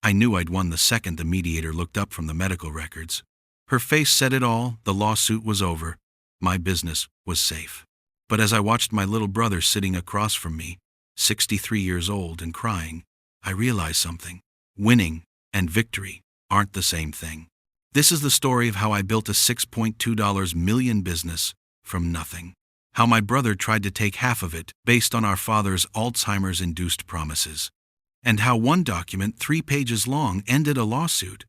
I knew I'd won the second the mediator looked up from the medical records. Her face said it all. The lawsuit was over. My business was safe. But as I watched my little brother sitting across from me, 63 years old and crying, I realized something. Winning and victory aren't the same thing. This is the story of how I built a $6.2 million business from nothing. How my brother tried to take half of it based on our father's Alzheimer's-induced promises. And how one document 3 pages long ended a lawsuit.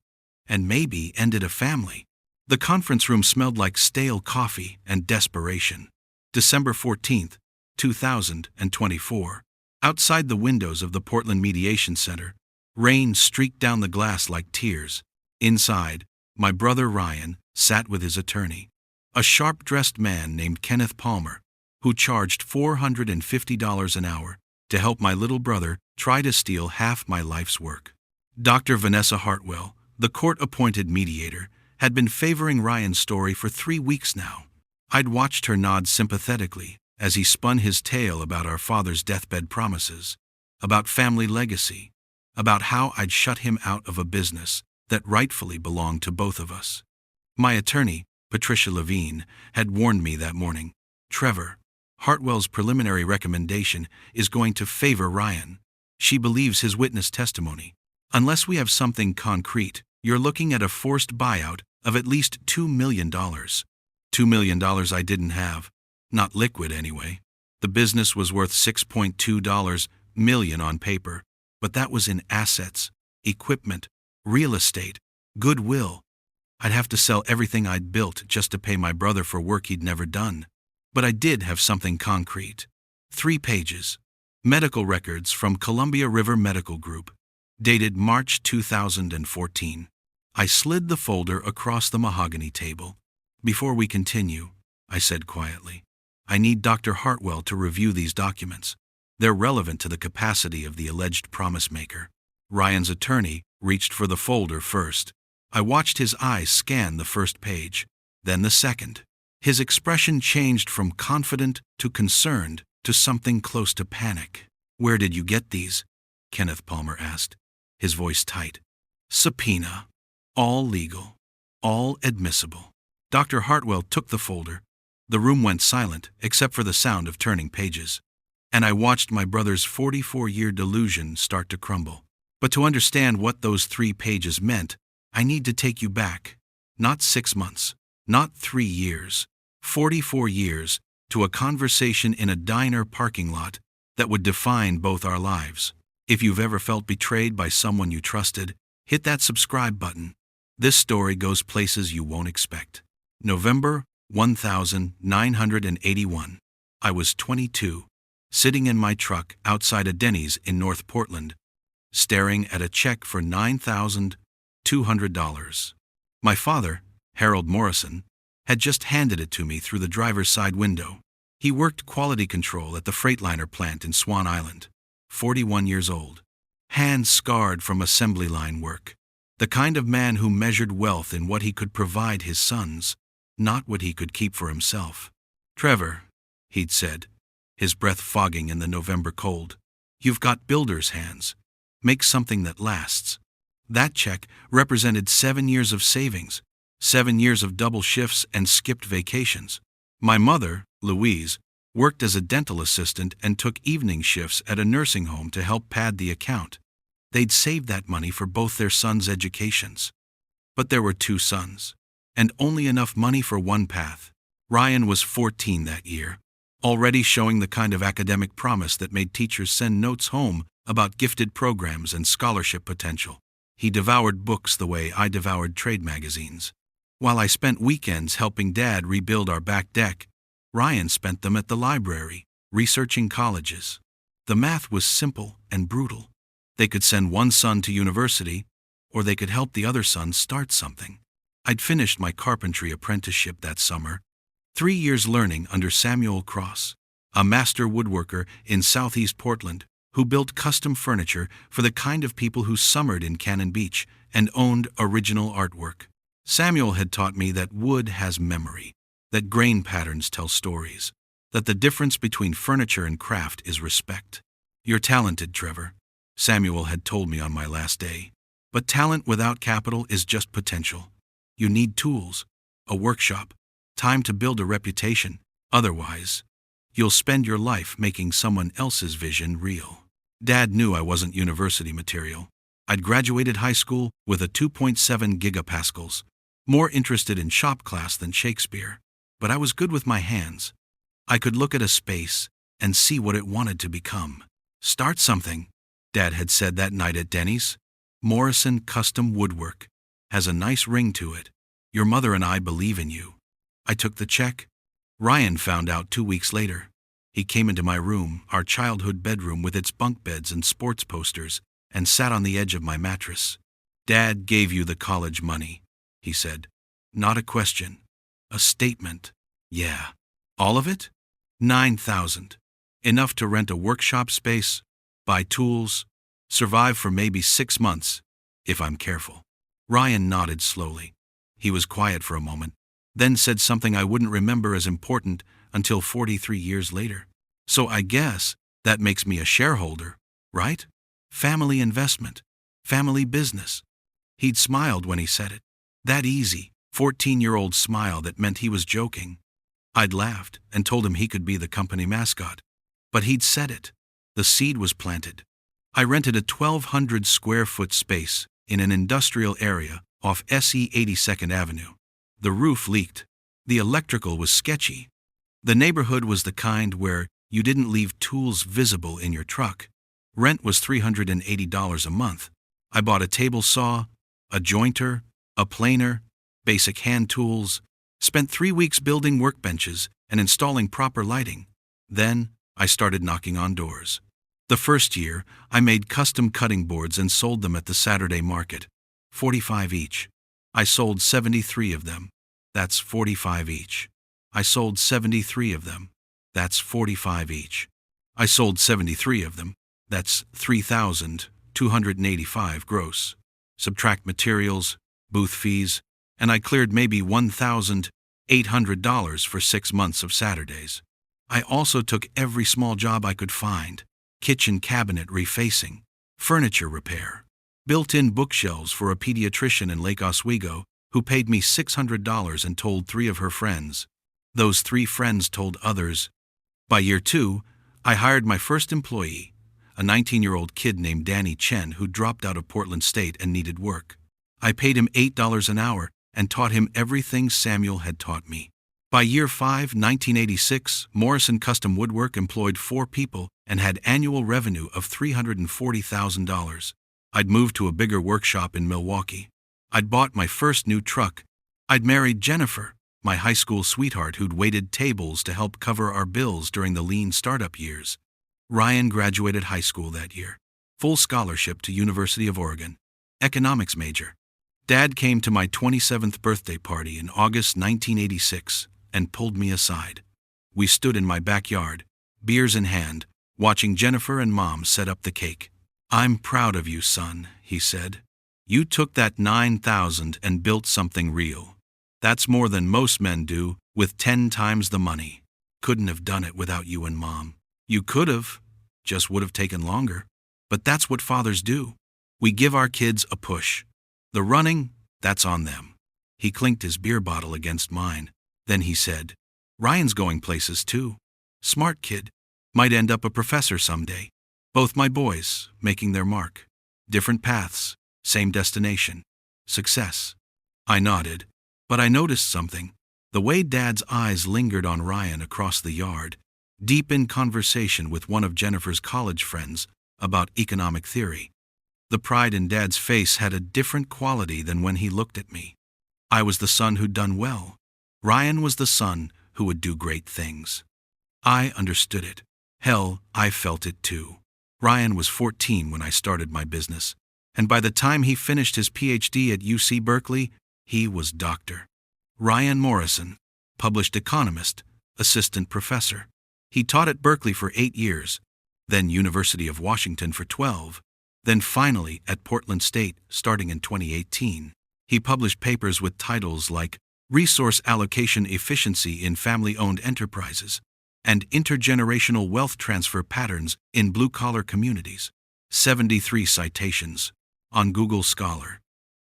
And maybe ended a family. The conference room smelled like stale coffee and desperation. December 14th, 2024. Outside the windows of the Portland Mediation Center, rain streaked down the glass like tears. Inside, my brother Ryan sat with his attorney, a sharp-dressed man named Kenneth Palmer, who charged $450 an hour to help my little brother try to steal half my life's work. Dr. Vanessa Hartwell, the court-appointed mediator, had been favoring Ryan's story for 3 weeks now. I'd watched her nod sympathetically as he spun his tale about our father's deathbed promises, about family legacy, about how I'd shut him out of a business that rightfully belonged to both of us. My attorney, Patricia Levine, had warned me that morning, Trevor, Hartwell's preliminary recommendation is going to favor Ryan. She believes his witness testimony. Unless we have something concrete, you're looking at a forced buyout of at least $2 million. $2 million I didn't have. Not liquid anyway. The business was worth $6.2 million on paper, but that was in assets, equipment, real estate, goodwill. I'd have to sell everything I'd built just to pay my brother for work he'd never done. But I did have something concrete. 3 pages. Medical records from Columbia River Medical Group, dated March 2014. I slid the folder across the mahogany table. Before we continue, I said quietly, I need Dr. Hartwell to review these documents. They're relevant to the capacity of the alleged promise maker. Ryan's attorney reached for the folder first. I watched his eyes scan the first page, then the second. His expression changed from confident to concerned to something close to panic. Where did you get these? Kenneth Palmer asked, his voice tight. Subpoena. All legal. All admissible. Dr. Hartwell took the folder. The room went silent except for the sound of turning pages. And I watched my brother's 44-year delusion start to crumble. But to understand what those 3 pages meant, I need to take you back. Not 6 months. Not 3 years. 44 years to a conversation in a diner parking lot that would define both our lives. If you've ever felt betrayed by someone you trusted, hit that subscribe button. This story goes places you won't expect. November 1981. I was 22, sitting in my truck outside a Denny's in North Portland, staring at a check for $9,200. My father, Harold Morrison, had just handed it to me through the driver's side window. He worked quality control at the Freightliner plant in Swan Island, 41 years old, hands scarred from assembly line work. The kind of man who measured wealth in what he could provide his sons, not what he could keep for himself. Trevor, he'd said, his breath fogging in the November cold, you've got builder's hands. Make something that lasts. That check represented 7 years of savings, 7 years of double shifts and skipped vacations. My mother, Louise, worked as a dental assistant and took evening shifts at a nursing home to help pad the account. They'd saved that money for both their sons' educations. But there were 2 sons, and only enough money for one path. Ryan was 14 that year, already showing the kind of academic promise that made teachers send notes home about gifted programs and scholarship potential. He devoured books the way I devoured trade magazines. While I spent weekends helping Dad rebuild our back deck, Ryan spent them at the library, researching colleges. The math was simple and brutal. They could send one son to university, or they could help the other son start something. I'd finished my carpentry apprenticeship that summer, 3 years learning under Samuel Cross, a master woodworker in Southeast Portland who built custom furniture for the kind of people who summered in Cannon Beach and owned original artwork. Samuel had taught me that wood has memory, that grain patterns tell stories, that the difference between furniture and craft is respect. You're talented, Trevor, Samuel had told me on my last day. But talent without capital is just potential. You need tools, a workshop, time to build a reputation. Otherwise, you'll spend your life making someone else's vision real. Dad knew I wasn't university material. I'd graduated high school with a 2.7 gigapascals, more interested in shop class than Shakespeare. But I was good with my hands. I could look at a space and see what it wanted to become. Start something, Dad had said that night at Denny's. Morrison Custom Woodwork has a nice ring to it. Your mother and I believe in you. I took the check. Ryan found out 2 weeks later. He came into my room, our childhood bedroom with its bunk beds and sports posters, and sat on the edge of my mattress. Dad gave you the college money, he said. Not a question. A statement. Yeah. All of it? $9,000. Enough to rent a workshop space, buy tools, survive for maybe 6 months, if I'm careful. Ryan nodded slowly. He was quiet for a moment, then said something I wouldn't remember as important until 43 years later. So I guess that makes me a shareholder, right? Family investment, family business. He'd smiled when he said it. That easy, 14-year-old smile that meant he was joking. I'd laughed and told him he could be the company mascot. But he'd said it. The seed was planted. I rented a 1,200 square foot space in an industrial area off SE 82nd Avenue. The roof leaked. The electrical was sketchy. The neighborhood was the kind where you didn't leave tools visible in your truck. Rent was $380 a month. I bought a table saw, a jointer, a planer, basic hand tools, spent 3 weeks building workbenches and installing proper lighting. Then I started knocking on doors. The first year, I made custom cutting boards and sold them at the Saturday market. 45 each. I sold 73 of them. That's 45 each. I sold 73 of them. That's 45 each. I sold 73 of them. That's $3,285 gross. Subtract materials, booth fees, and I cleared maybe $1,800 for 6 months of Saturdays. I also took every small job I could find: kitchen cabinet refacing, furniture repair, built-in bookshelves for a pediatrician in Lake Oswego who paid me $600 and told 3 of her friends. Those 3 friends told others. By year 2, I hired my first employee, a 19-year-old kid named Danny Chen who dropped out of Portland State and needed work. I paid him $8 an hour and taught him everything Samuel had taught me. By year 5, 1986, Morrison Custom Woodwork employed 4 people and had annual revenue of $340,000. I'd moved to a bigger workshop in Milwaukee. I'd bought my first new truck. I'd married Jennifer, my high school sweetheart who'd waited tables to help cover our bills during the lean startup years. Ryan graduated high school that year. Full scholarship to University of Oregon. Economics major. Dad came to my 27th birthday party in August 1986 and pulled me aside. We stood in my backyard, beers in hand, watching Jennifer and Mom set up the cake. "I'm proud of you, son," he said. "You took that $9,000 and built something real. That's more than most men do with 10 times the money. Couldn't have done it without you and Mom. You could have, just would have taken longer. But that's what fathers do. We give our kids a push. The running, that's on them." He clinked his beer bottle against mine. Then he said, "Ryan's going places too. Smart kid. Might end up a professor someday. Both my boys, making their mark. Different paths, same destination. Success." I nodded, but I noticed something. The way Dad's eyes lingered on Ryan across the yard, deep in conversation with one of Jennifer's college friends about economic theory. The pride in Dad's face had a different quality than when he looked at me. I was the son who'd done well. Ryan was the son who would do great things. I understood it. Hell, I felt it too. Ryan was 14 when I started my business, and by the time he finished his PhD at UC Berkeley, he was Dr. Ryan Morrison, published economist, assistant professor. He taught at Berkeley for 8 years, then University of Washington for 12, then finally at Portland State starting in 2018. He published papers with titles like Resource Allocation Efficiency in Family-Owned Enterprises and Intergenerational Wealth Transfer Patterns in Blue-Collar Communities. 73 citations, on Google Scholar,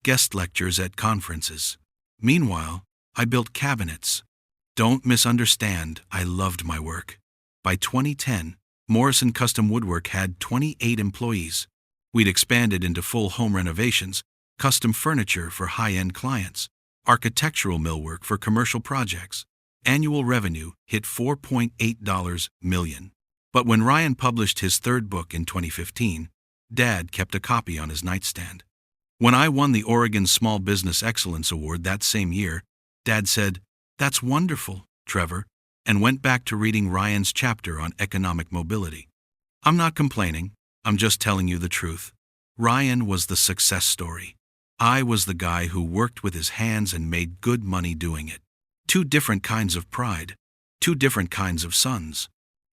guest lectures at conferences. Meanwhile, I built cabinets. Don't misunderstand, I loved my work. By 2010, Morrison Custom Woodwork had 28 employees. We'd expanded into full home renovations, custom furniture for high-end clients, architectural millwork for commercial projects. Annual revenue hit $4.8 million. But when Ryan published his third book in 2015, Dad kept a copy on his nightstand. When I won the Oregon Small Business Excellence Award that same year, Dad said, "That's wonderful, Trevor," and went back to reading Ryan's chapter on economic mobility. I'm not complaining, I'm just telling you the truth. Ryan was the success story. I was the guy who worked with his hands and made good money doing it. Two different kinds of pride, two different kinds of sons.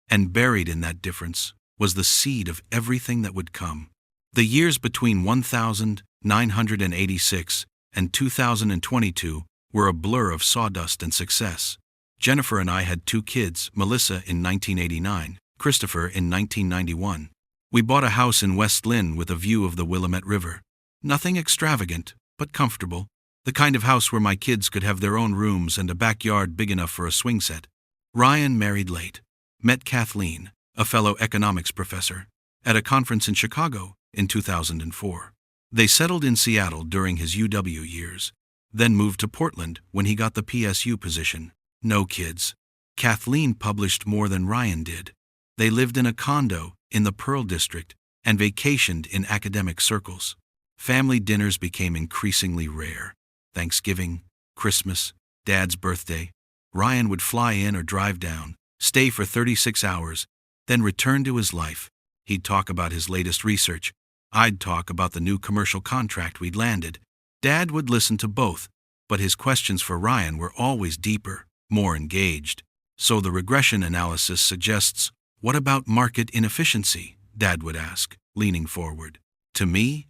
And buried in that difference was the seed of everything that would come. The years between 1986 and 2022 were a blur of sawdust and success. Jennifer and I had 2 kids, Melissa in 1989, Christopher in 1991. We bought a house in West Lynn with a view of the Willamette River. Nothing extravagant, but comfortable. The kind of house where my kids could have their own rooms and a backyard big enough for a swing set. Ryan married late. Met Kathleen, a fellow economics professor, at a conference in Chicago in 2004. They settled in Seattle during his UW years, then moved to Portland when he got the PSU position. No kids. Kathleen published more than Ryan did. They lived in a condo in the Pearl District and vacationed in academic circles. Family dinners became increasingly rare. Thanksgiving, Christmas, Dad's birthday. Ryan would fly in or drive down, stay for 36 hours, then return to his life. He'd talk about his latest research. I'd talk about the new commercial contract we'd landed. Dad would listen to both, but his questions for Ryan were always deeper, more engaged. So the regression analysis suggests, "What about market inefficiency?" Dad would ask, leaning forward. To me,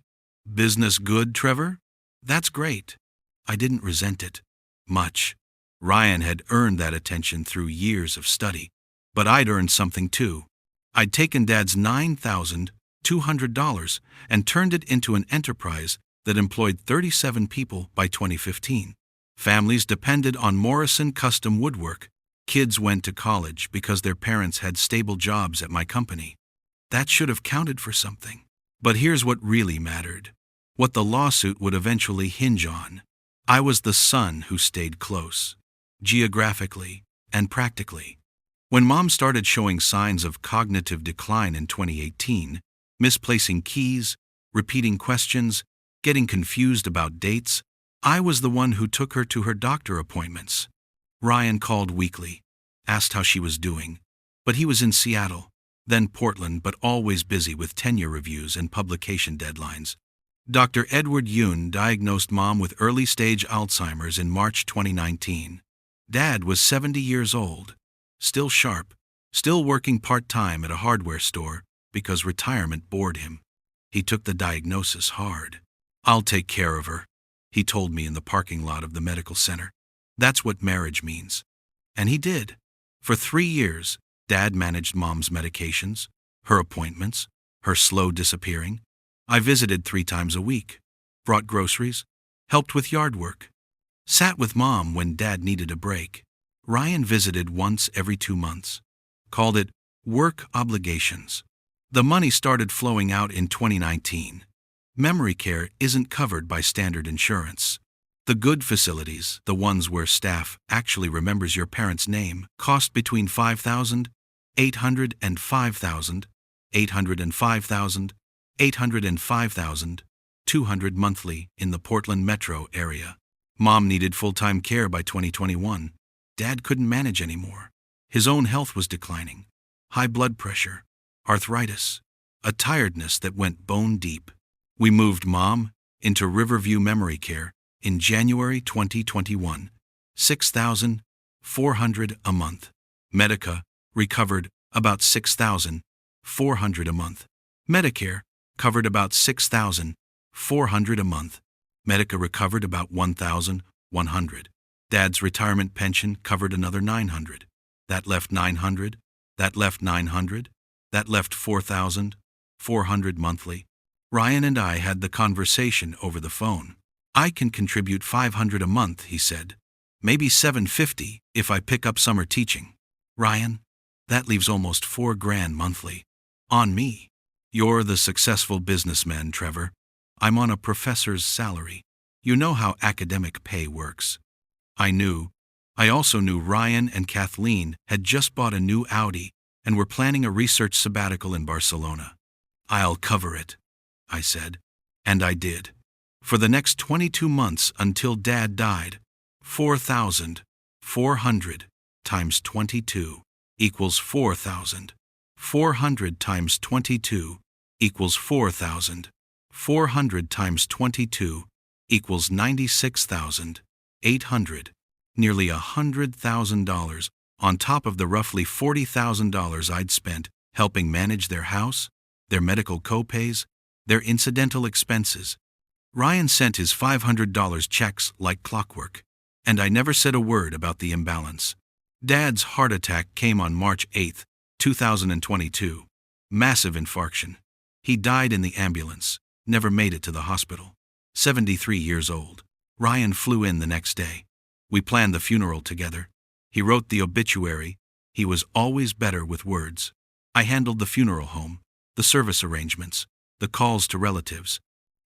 "Business good, Trevor? That's great." I didn't resent it. Much. Ryan had earned that attention through years of study, but I'd earned something too. I'd taken Dad's $9,200 and turned it into an enterprise that employed 37 people by 2015. Families depended on Morrison Custom Woodwork. Kids went to college because their parents had stable jobs at my company. That should have counted for something. But here's what really mattered. What the lawsuit would eventually hinge on. I was the son who stayed close, geographically and practically. When Mom started showing signs of cognitive decline in 2018, misplacing keys, repeating questions, getting confused about dates, I was the one who took her to her doctor appointments. Ryan called weekly, asked how she was doing, but he was in Seattle, then Portland, but always busy with tenure reviews and publication deadlines. Dr. Edward Yoon diagnosed Mom with early-stage Alzheimer's in March 2019. Dad was 70 years old, still sharp, still working part-time at a hardware store because retirement bored him. He took the diagnosis hard. "I'll take care of her," he told me in the parking lot of the medical center. That's what marriage means. And he did. For 3 years, Dad managed Mom's medications, her appointments, her slow disappearing. I visited 3 times a week, brought groceries, helped with yard work, sat with Mom when Dad needed a break. Ryan visited once every 2 months, called it work obligations. The money started flowing out in 2019. Memory care isn't covered by standard insurance. The good facilities, the ones where staff actually remembers your parent's name, cost between $5,800 and $5,000, $805,000, $805,200 monthly in the Portland metro area. Mom needed full-time care by 2021. Dad couldn't manage anymore. His own health was declining. High blood pressure, arthritis, a tiredness that went bone deep. We moved Mom into Riverview Memory Care in January 2021, $6,400 a month. Medica recovered about $6,400 a month. Medicare covered about $6,400 a month. Medica recovered about $1,100. Dad's retirement pension covered another $900. That left $900. That left $900. That left $4,400 monthly. Ryan and I had the conversation over the phone. I can contribute $500 a month, he said. Maybe $750 if I pick up summer teaching. Ryan, that leaves almost $4,000 monthly. On me. You're the successful businessman, Trevor. I'm on a professor's salary. You know how academic pay works. I knew. I also knew Ryan and Kathleen had just bought a new Audi and were planning a research sabbatical in Barcelona. I'll cover it, I said. And I did. For the next 22 months until Dad died, 4,400 times 22 equals 4,000. 400 times 22 equals 4,000. 400 times 22 equals 96,800. Nearly $100,000 on top of the roughly $40,000 I'd spent helping manage their house, their medical co-pays, their incidental expenses. Ryan sent his $500 checks like clockwork, and I never said a word about the imbalance. Dad's heart attack came on March 8, 2022. Massive infarction. He died in the ambulance, never made it to the hospital. 73 years old. Ryan flew in the next day. We planned the funeral together. He wrote the obituary. He was always better with words. I handled the funeral home, the service arrangements, the calls to relatives.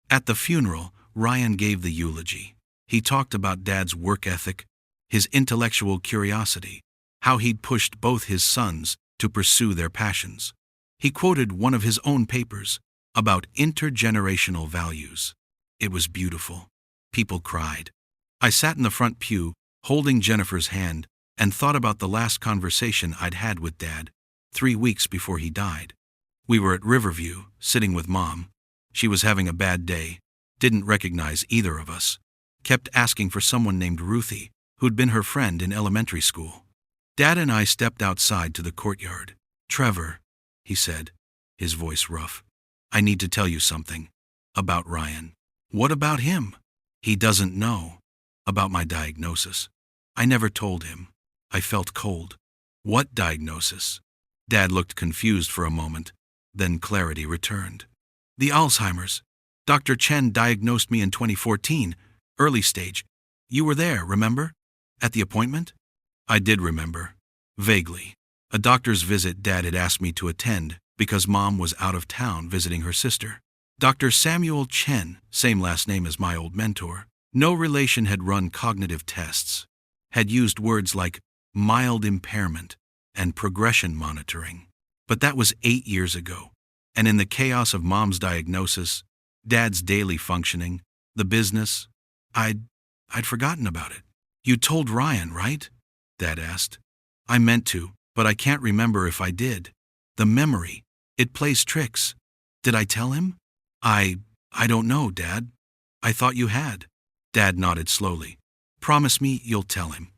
At the funeral, Ryan gave the eulogy. He talked about Dad's work ethic, his intellectual curiosity, how he'd pushed both his sons to pursue their passions. He quoted one of his own papers about intergenerational values. It was beautiful. People cried. I sat in the front pew, holding Jennifer's hand, and thought about the last conversation I'd had with Dad, 3 weeks before he died. We were at Riverview, sitting with Mom. She was having a bad day, didn't recognize either of us, kept asking for someone named Ruthie, who'd been her friend in elementary school. Dad and I stepped outside to the courtyard. Trevor, he said, his voice rough, I need to tell you something. About Ryan. What about him? He doesn't know. About my diagnosis. I never told him. I felt cold. What diagnosis? Dad looked confused for a moment, then clarity returned. The Alzheimer's. Dr. Chen diagnosed me in 2014, early stage. You were there, remember? At the appointment? I did remember. Vaguely. A doctor's visit Dad had asked me to attend because Mom was out of town visiting her sister. Dr. Samuel Chen, same last name as my old mentor. No relation, had run cognitive tests. Had used words like mild impairment and progression monitoring. But that was 8 years ago. And in the chaos of Mom's diagnosis, Dad's daily functioning, the business, I'd forgotten about it. You told Ryan, right? Dad asked. I meant to, but I can't remember if I did. The memory, it plays tricks. Did I tell him? I don't know, Dad. I thought you had. Dad nodded slowly. Promise me you'll tell him.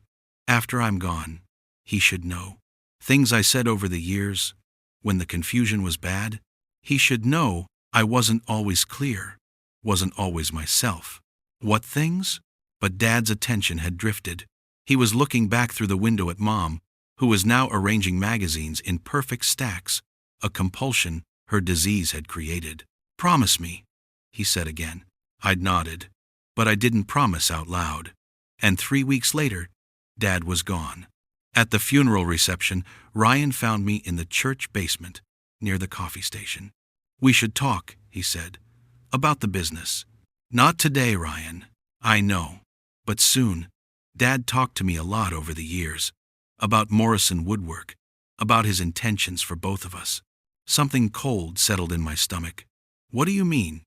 After I'm gone, he should know. Things I said over the years, when the confusion was bad, he should know I wasn't always clear, wasn't always myself. What things? But Dad's attention had drifted. He was looking back through the window at Mom, who was now arranging magazines in perfect stacks, a compulsion her disease had created. Promise me, he said again. I'd nodded, but I didn't promise out loud. And 3 weeks later, Dad was gone. At the funeral reception, Ryan found me in the church basement, near the coffee station. We should talk, he said, about the business. Not today, Ryan. I know. But soon. Dad talked to me a lot over the years. About Morrison woodwork. About his intentions for both of us. Something cold settled in my stomach. What do you mean?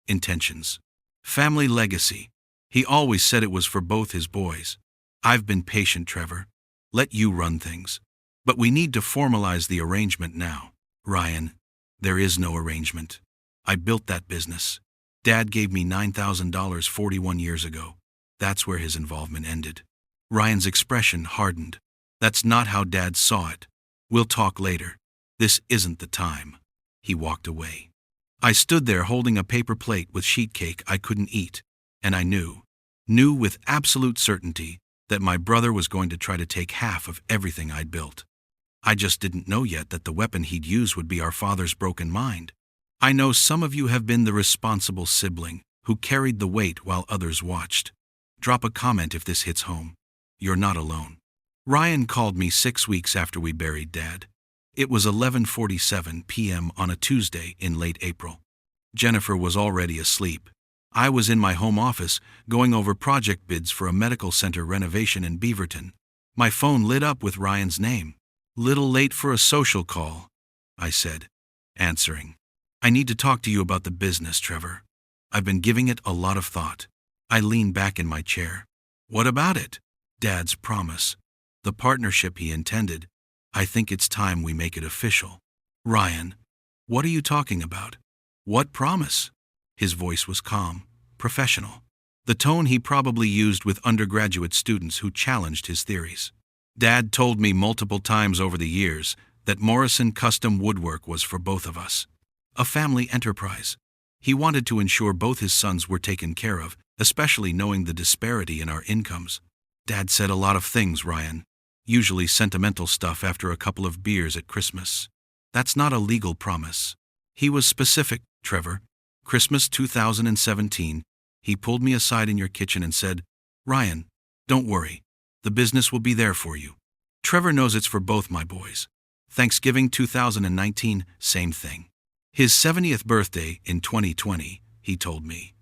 Intentions. Family legacy. He always said it was for both his boys. I've been patient, Trevor. Let you run things. But we need to formalize the arrangement now. Ryan, there is no arrangement. I built that business. Dad gave me $9,000 41 years ago. That's where his involvement ended. Ryan's expression hardened. That's not how Dad saw it. We'll talk later. This isn't the time. He walked away. I stood there holding a paper plate with sheet cake I couldn't eat, and I knew with absolute certainty that my brother was going to try to take half of everything I'd built. I just didn't know yet that the weapon he'd use would be our father's broken mind. I know some of you have been the responsible sibling who carried the weight while others watched. Drop a comment if this hits home. You're not alone. Ryan called me 6 weeks after we buried Dad. It was 11:47 p.m. on a Tuesday in late April. Jennifer was already asleep. I was in my home office going over project bids for a medical center renovation in Beaverton. My phone lit up with Ryan's name. "Little late for a social call," I said, answering. "I need to talk to you about the business, Trevor. I've been giving it a lot of thought." I leaned back in my chair. "What about it?" "Dad's promise. The partnership he intended. I think it's time we make it official." "Ryan, what are you talking about? What promise?" His voice was calm, professional. The tone he probably used with undergraduate students who challenged his theories. "Dad told me multiple times over the years that Morrison Custom Woodwork was for both of us. A family enterprise. He wanted to ensure both his sons were taken care of, especially knowing the disparity in our incomes." Dad said a lot of things, Ryan. Usually sentimental stuff after a couple of beers at Christmas. That's not a legal promise. He was specific, Trevor. Christmas 2017, he pulled me aside in your kitchen and said, "Ryan, don't worry. The business will be there for you. Trevor knows it's for both my boys." Thanksgiving 2019, same thing. His 70th birthday in 2020, he told me.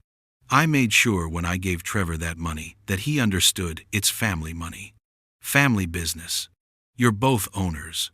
"I made sure when I gave Trevor that money that he understood it's family money. Family business. You're both owners."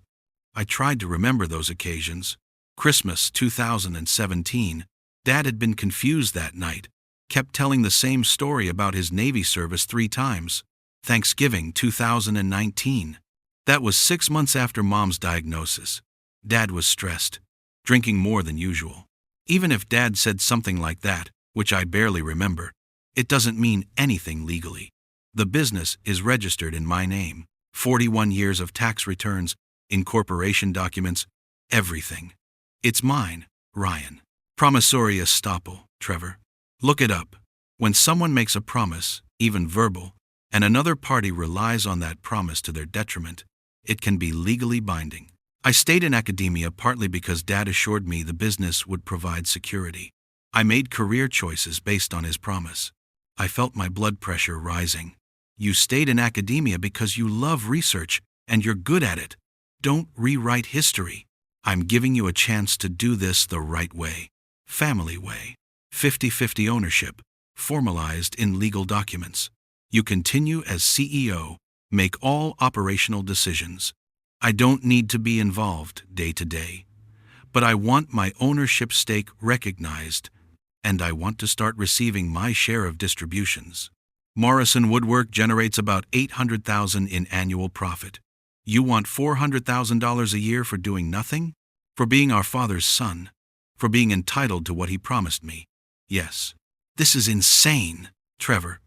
I tried to remember those occasions. Christmas 2017, Dad had been confused that night, kept telling the same story about his Navy service 3 times. Thanksgiving 2019. That was 6 months after Mom's diagnosis. Dad was stressed, drinking more than usual. Even if Dad said something like that, which I barely remember, it doesn't mean anything legally. The business is registered in my name. 41 years of tax returns, incorporation documents, everything. It's mine, Ryan. Promissory estoppel, Trevor. Look it up. When someone makes a promise, even verbal, and another party relies on that promise to their detriment, it can be legally binding. I stayed in academia partly because Dad assured me the business would provide security. I made career choices based on his promise. I felt my blood pressure rising. You stayed in academia because you love research and you're good at it. Don't rewrite history. I'm giving you a chance to do this the right way. Family way. 50-50 ownership, formalized in legal documents. You continue as CEO, make all operational decisions. I don't need to be involved day to day, but I want my ownership stake recognized, and I want to start receiving my share of distributions. Morrison Woodwork generates about $800,000 in annual profit. You want $400,000 a year for doing nothing? For being our father's son? For being entitled to what he promised me? Yes. This is insane, Trevor.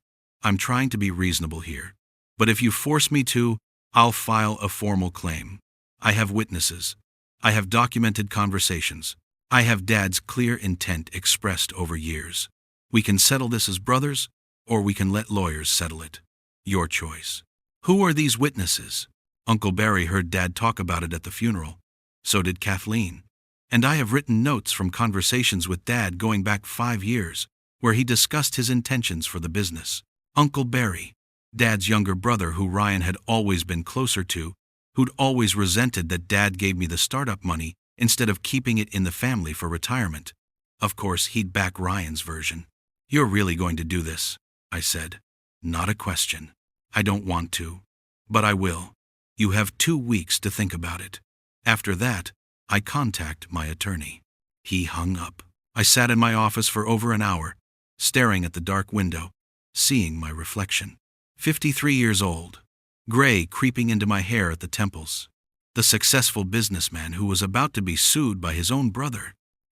I'm trying to be reasonable here. But if you force me to, I'll file a formal claim. I have witnesses. I have documented conversations. I have Dad's clear intent expressed over years. We can settle this as brothers, or we can let lawyers settle it. Your choice. Who are these witnesses? Uncle Barry heard Dad talk about it at the funeral. So did Kathleen. And I have written notes from conversations with Dad going back 5 years, where he discussed his intentions for the business. Uncle Barry, Dad's younger brother who Ryan had always been closer to, who'd always resented that Dad gave me the startup money instead of keeping it in the family for retirement. Of course, he'd back Ryan's version. "You're really going to do this," I said. "Not a question. I don't want to. But I will. You have 2 weeks to think about it. After that, I contact my attorney." He hung up. I sat in my office for over an hour, staring at the dark window, seeing my reflection. 53 years old. Gray creeping into my hair at the temples. The successful businessman who was about to be sued by his own brother.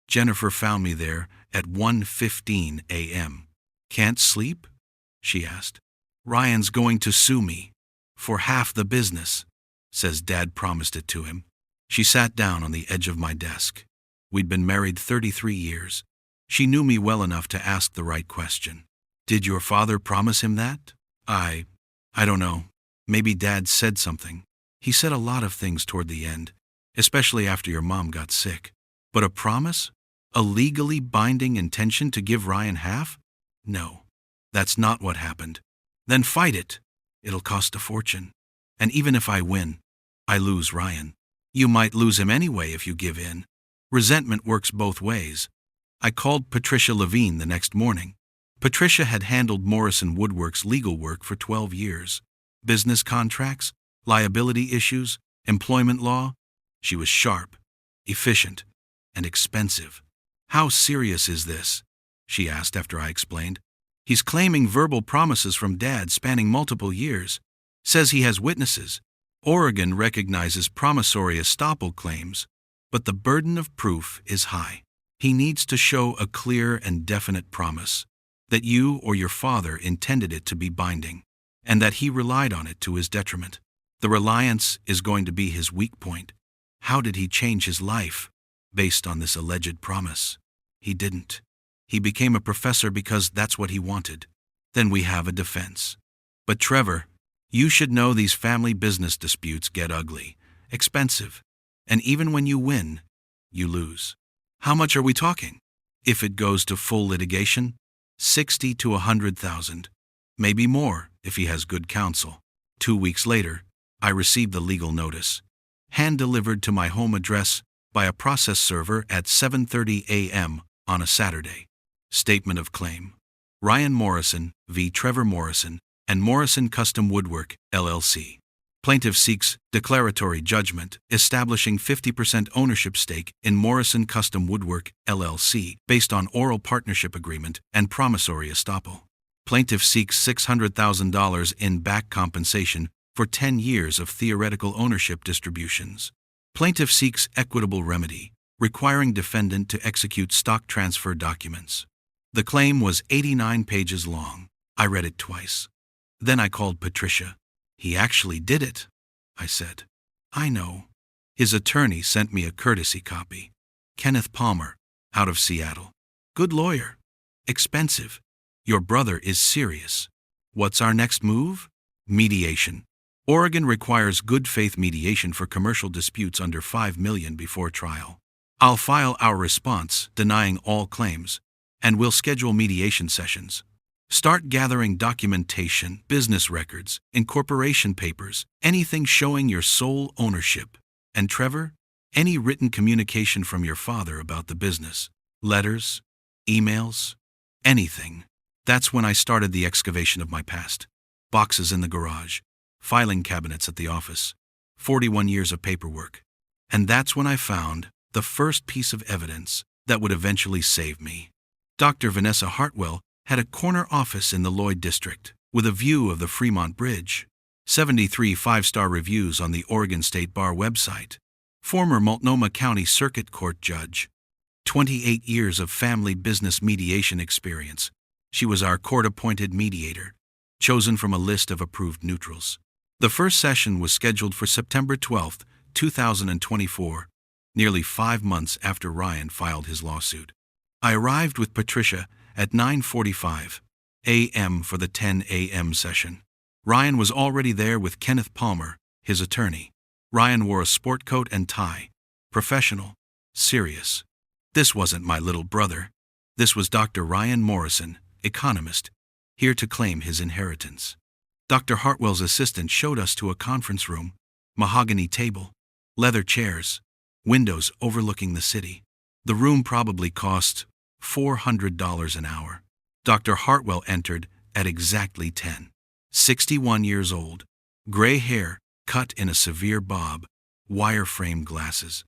Jennifer found me there at 1:15 a.m. "Can't sleep?" she asked. "Ryan's going to sue me. For half the business," says Dad promised it to him. She sat down on the edge of my desk. We'd been married 33 years. She knew me well enough to ask the right question. "Did your father promise him that?" I don't know. Maybe Dad said something. He said a lot of things toward the end, especially after your mom got sick. But a promise? A legally binding intention to give Ryan half? No, that's not what happened. Then fight it. It'll cost a fortune. And even if I win, I lose Ryan. You might lose him anyway if you give in. Resentment works both ways. I called Patricia Levine the next morning. Patricia had handled Morrison Woodwork's legal work for 12 years. Business contracts, liability issues, employment law. She was sharp, efficient, and expensive. "How serious is this?" she asked after I explained. "He's claiming verbal promises from Dad spanning multiple years. Says he has witnesses. Oregon recognizes promissory estoppel claims, but the burden of proof is high. He needs to show a clear and definite promise that you or your father intended it to be binding, and that he relied on it to his detriment. The reliance is going to be his weak point. How did he change his life based on this alleged promise? He didn't. He became a professor because that's what he wanted. Then we have a defense. But Trevor, you should know these family business disputes get ugly, expensive, and even when you win, you lose. How much are we talking? If it goes to full litigation, 60 to 100,000, maybe more if he has good counsel." 2 weeks later, I received the legal notice, hand-delivered to my home address by a process server at 7:30 a.m. on a Saturday. Statement of claim. Ryan Morrison v. Trevor Morrison and Morrison Custom Woodwork, LLC. Plaintiff seeks declaratory judgment establishing 50% ownership stake in Morrison Custom Woodwork, LLC, based on oral partnership agreement and promissory estoppel. Plaintiff seeks $600,000 in back compensation for 10 years of theoretical ownership distributions. Plaintiff seeks equitable remedy, requiring defendant to execute stock transfer documents. The claim was 89 pages long. I read it twice. Then I called Patricia. "He actually did it," I said. "I know." His attorney sent me a courtesy copy. Kenneth Palmer, out of Seattle. "Good lawyer. Expensive. Your brother is serious. What's our next move? Mediation. Oregon requires good faith mediation for commercial disputes under $5 million before trial. I'll file our response denying all claims, and we'll schedule mediation sessions. Start gathering documentation, business records, incorporation papers, anything showing your sole ownership. And Trevor, any written communication from your father about the business, letters, emails, anything." That's when I started the excavation of my past. Boxes in the garage, filing cabinets at the office, 41 years of paperwork. And that's when I found the first piece of evidence that would eventually save me. Dr. Vanessa Hartwell had a corner office in the Lloyd District, with a view of the Fremont Bridge. 73 five-star reviews on the Oregon State Bar website. Former Multnomah County Circuit Court judge. 28 years of family business mediation experience. She was our court-appointed mediator, chosen from a list of approved neutrals. The first session was scheduled for September 12, 2024, nearly 5 months after Ryan filed his lawsuit. I arrived with Patricia at 9:45 a.m. for the 10 a.m. session. Ryan was already there with Kenneth Palmer, his attorney. Ryan wore a sport coat and tie, professional, serious. This wasn't my little brother. This was Dr. Ryan Morrison, economist, here to claim his inheritance. Dr. Hartwell's assistant showed us to a conference room, mahogany table, leather chairs, windows overlooking the city. The room probably cost $400 an hour. Dr. Hartwell entered at exactly 10. 61 years old, gray hair cut in a severe bob, wire-frame glasses.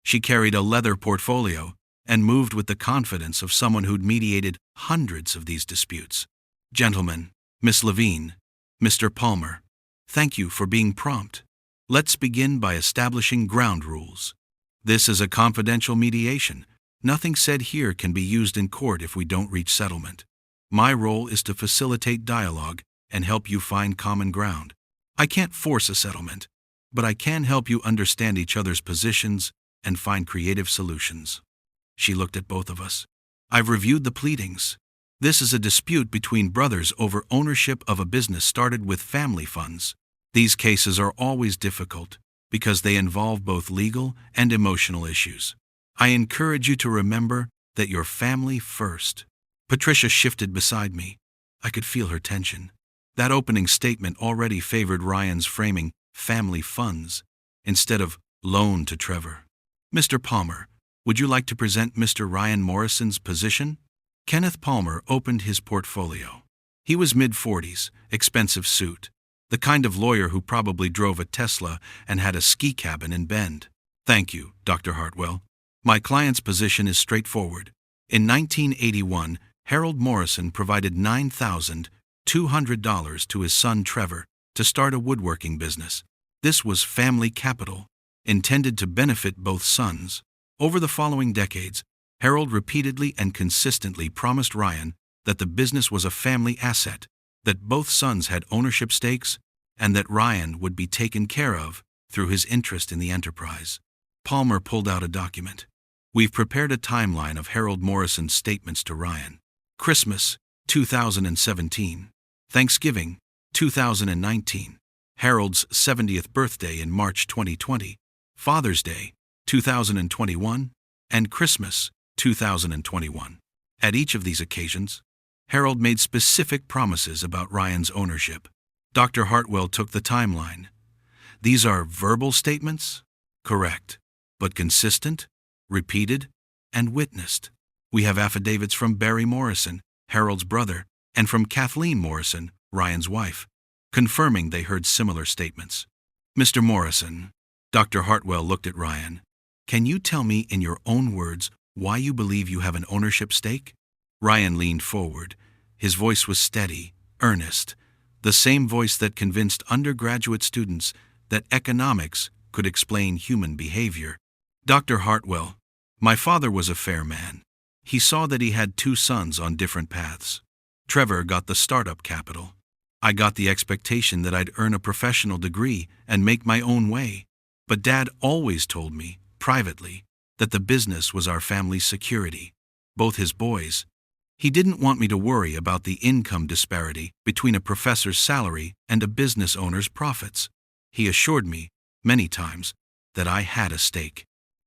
She carried a leather portfolio and moved with the confidence of someone who'd mediated hundreds of these disputes. "Gentlemen, Miss Levine, Mr. Palmer, thank you for being prompt. Let's begin by establishing ground rules. This is a confidential mediation. Nothing said here can be used in court if we don't reach settlement. My role is to facilitate dialogue and help you find common ground. I can't force a settlement, but I can help you understand each other's positions and find creative solutions." She looked at both of us. "I've reviewed the pleadings. This is a dispute between brothers over ownership of a business started with family funds. These cases are always difficult because they involve both legal and emotional issues. I encourage you to remember that your family first. Patricia shifted beside me. I could feel her tension. That opening statement already favored Ryan's framing family funds instead of loan to Trevor. Mr. Palmer, would you like to present Mr. Ryan Morrison's position? Kenneth Palmer opened his portfolio. He was mid-40s, expensive suit, the kind of lawyer who probably drove a Tesla and had a ski cabin in Bend. Thank you, Dr. Hartwell. My client's position is straightforward. In 1981, Harold Morrison provided $9,200 to his son Trevor to start a woodworking business. This was family capital, intended to benefit both sons. Over the following decades, Harold repeatedly and consistently promised Ryan that the business was a family asset, that both sons had ownership stakes, and that Ryan would be taken care of through his interest in the enterprise. Palmer pulled out a document. We've prepared a timeline of Harold Morrison's statements to Ryan. Christmas, 2017. Thanksgiving, 2019. Harold's 70th birthday in March 2020. Father's Day, 2021. And Christmas, 2021. At each of these occasions, Harold made specific promises about Ryan's ownership. Dr. Hartwell took the timeline. These are verbal statements? Correct. But consistent, repeated, and witnessed. We have affidavits from Barry Morrison, Harold's brother, and from Kathleen Morrison, Ryan's wife, confirming they heard similar statements. Mr. Morrison, Dr. Hartwell looked at Ryan. Can you tell me in your own words why you believe you have an ownership stake? Ryan leaned forward. His voice was steady, earnest, the same voice that convinced undergraduate students that economics could explain human behavior. Dr. Hartwell, my father was a fair man. He saw that he had two sons on different paths. Trevor got the startup capital. I got the expectation that I'd earn a professional degree and make my own way. But Dad always told me, privately, that the business was our family's security, both his boys. He didn't want me to worry about the income disparity between a professor's salary and a business owner's profits. He assured me, many times, that I had a stake,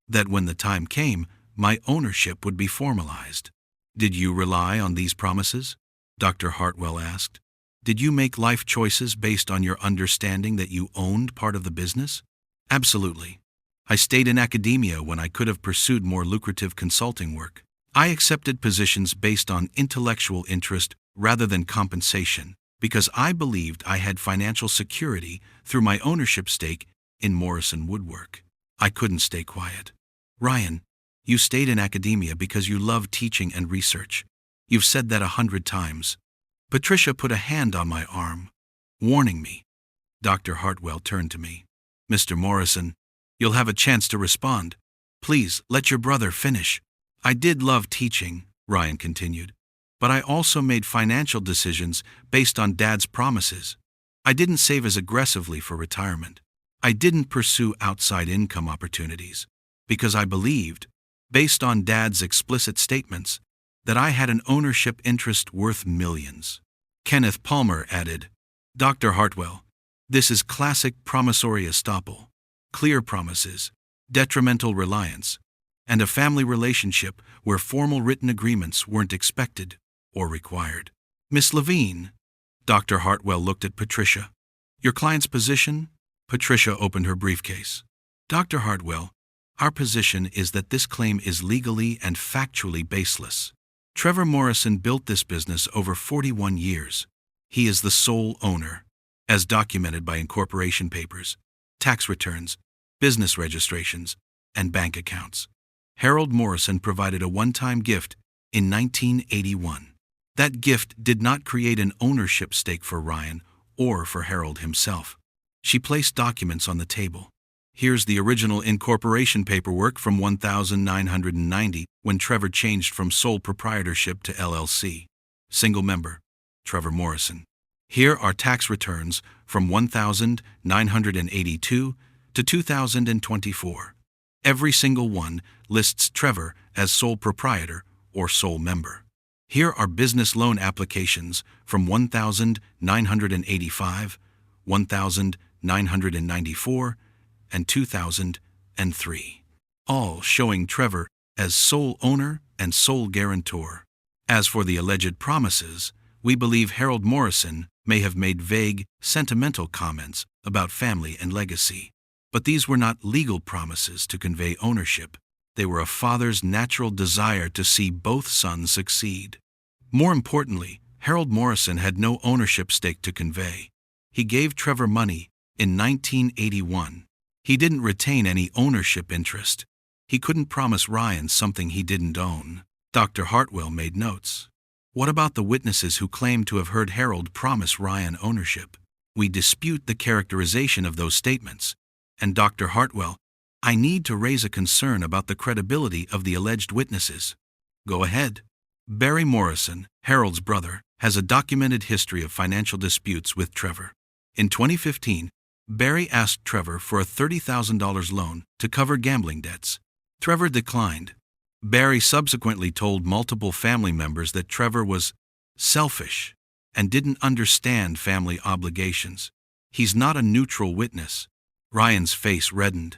that when the time came, my ownership would be formalized. Did you rely on these promises? Dr. Hartwell asked. Did you make life choices based on your understanding that you owned part of the business? Absolutely. I stayed in academia when I could have pursued more lucrative consulting work. I accepted positions based on intellectual interest rather than compensation because I believed I had financial security through my ownership stake in Morrison Woodwork. I couldn't stay quiet. Ryan, you stayed in academia because you love teaching and research. You've said that 100 times. Patricia put a hand on my arm, warning me. Dr. Hartwell turned to me. Mr. Morrison, you'll have a chance to respond. Please, let your brother finish. I did love teaching, Ryan continued, but I also made financial decisions based on Dad's promises. I didn't save as aggressively for retirement. I didn't pursue outside income opportunities because I believed, based on Dad's explicit statements, that I had an ownership interest worth millions. Kenneth Palmer added, Dr. Hartwell, this is classic promissory estoppel, clear promises, detrimental reliance, and a family relationship where formal written agreements weren't expected or required. Miss Levine, Dr. Hartwell looked at Patricia. Your client's position? Patricia opened her briefcase. Dr. Hartwell, our position is that this claim is legally and factually baseless. Trevor Morrison built this business over 41 years. He is the sole owner, as documented by incorporation papers, tax returns, business registrations, and bank accounts. Harold Morrison provided a one-time gift in 1981. That gift did not create an ownership stake for Ryan or for Harold himself. She placed documents on the table. Here's the original incorporation paperwork from 1990 when Trevor changed from sole proprietorship to LLC. Single member, Trevor Morrison. Here are tax returns from 1982 to 2024. Every single one lists Trevor as sole proprietor or sole member. Here are business loan applications from 1985, 1994, and 2003, all showing Trevor as sole owner and sole guarantor. As for the alleged promises, we believe Harold Morrison may have made vague, sentimental comments about family and legacy. But these were not legal promises to convey ownership. They were a father's natural desire to see both sons succeed. More importantly, Harold Morrison had no ownership stake to convey. He gave Trevor money in 1981. He didn't retain any ownership interest. He couldn't promise Ryan something he didn't own. Dr. Hartwell made notes. What about the witnesses who claimed to have heard Harold promise Ryan ownership? We dispute the characterization of those statements. And Dr. Hartwell, I need to raise a concern about the credibility of the alleged witnesses. Go ahead. Barry Morrison, Harold's brother, has a documented history of financial disputes with Trevor. In 2015, Barry asked Trevor for a $30,000 loan to cover gambling debts. Trevor declined. Barry subsequently told multiple family members that Trevor was selfish and didn't understand family obligations. He's not a neutral witness. Ryan's face reddened.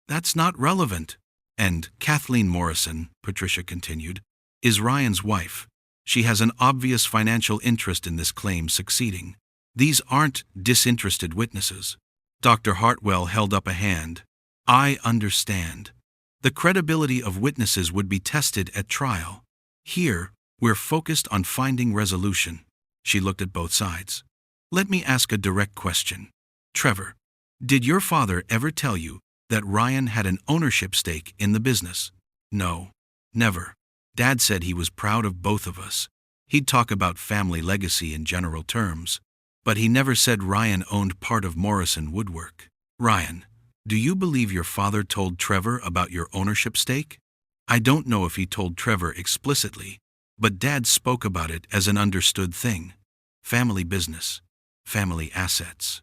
That's not relevant. And Kathleen Morrison, Patricia continued, is Ryan's wife. She has an obvious financial interest in this claim succeeding. These aren't disinterested witnesses. Dr. Hartwell held up a hand. I understand. The credibility of witnesses would be tested at trial. Here, we're focused on finding resolution. She looked at both sides. Let me ask a direct question. Trevor, did your father ever tell you that Ryan had an ownership stake in the business? No, never. Dad said he was proud of both of us. He'd talk about family legacy in general terms, but he never said Ryan owned part of Morrison Woodwork. Ryan, do you believe your father told Trevor about your ownership stake? I don't know if he told Trevor explicitly, but Dad spoke about it as an understood thing. Family business. Family assets.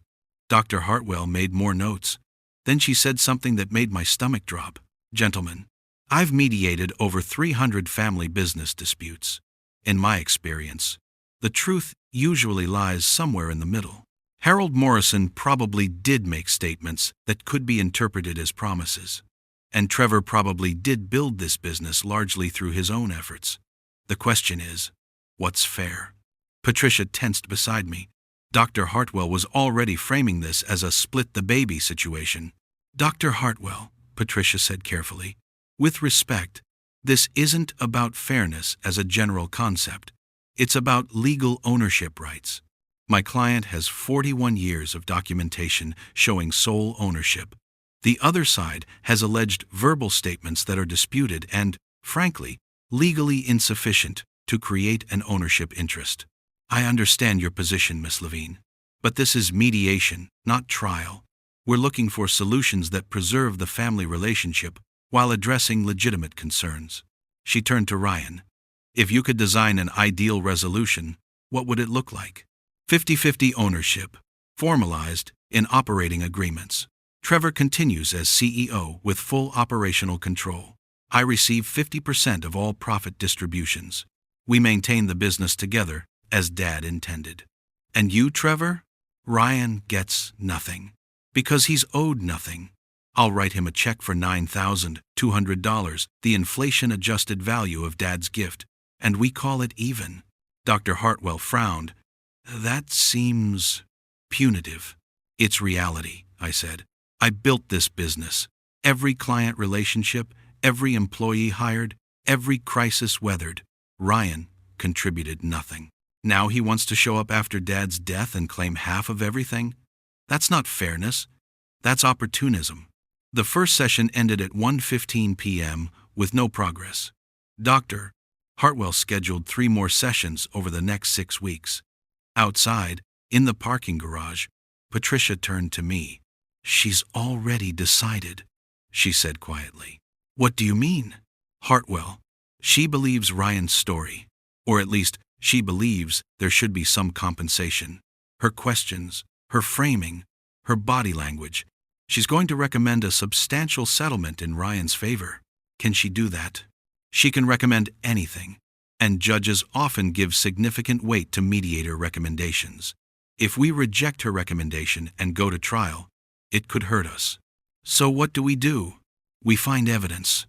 Dr. Hartwell made more notes. Then she said something that made my stomach drop. Gentlemen, I've mediated over 300 family business disputes. In my experience, the truth usually lies somewhere in the middle. Harold Morrison probably did make statements that could be interpreted as promises. And Trevor probably did build this business largely through his own efforts. The question is, what's fair? Patricia tensed beside me. Dr. Hartwell was already framing this as a split-the-baby situation. Dr. Hartwell, Patricia said carefully, with respect, this isn't about fairness as a general concept. It's about legal ownership rights. My client has 41 years of documentation showing sole ownership. The other side has alleged verbal statements that are disputed and, frankly, legally insufficient to create an ownership interest. I understand your position, Miss Levine, but this is mediation, not trial. We're looking for solutions that preserve the family relationship while addressing legitimate concerns. She turned to Ryan. If you could design an ideal resolution, what would it look like? 50-50 ownership, formalized in operating agreements. Trevor continues as CEO with full operational control. I receive 50% of all profit distributions. We maintain the business together, as Dad intended. And you, Trevor? Ryan gets nothing. Because he's owed nothing. I'll write him a check for $9,200, the inflation-adjusted value of Dad's gift, and we call it even. Dr. Hartwell frowned. That seems punitive. It's reality, I said. I built this business. Every client relationship, every employee hired, every crisis weathered. Ryan contributed nothing. Now he wants to show up after Dad's death and claim half of everything? That's not fairness. That's opportunism. The first session ended at 1:15 p.m. with no progress. Dr. Hartwell scheduled 3 more sessions over the next 6 weeks. Outside, in the parking garage, Patricia turned to me. She's already decided, she said quietly. What do you mean? Hartwell, she believes Ryan's story, or at least she believes there should be some compensation. Her questions, her framing, her body language. She's going to recommend a substantial settlement in Ryan's favor. Can she do that? She can recommend anything, and judges often give significant weight to mediator recommendations. If we reject her recommendation and go to trial, it could hurt us. So what do? We find evidence.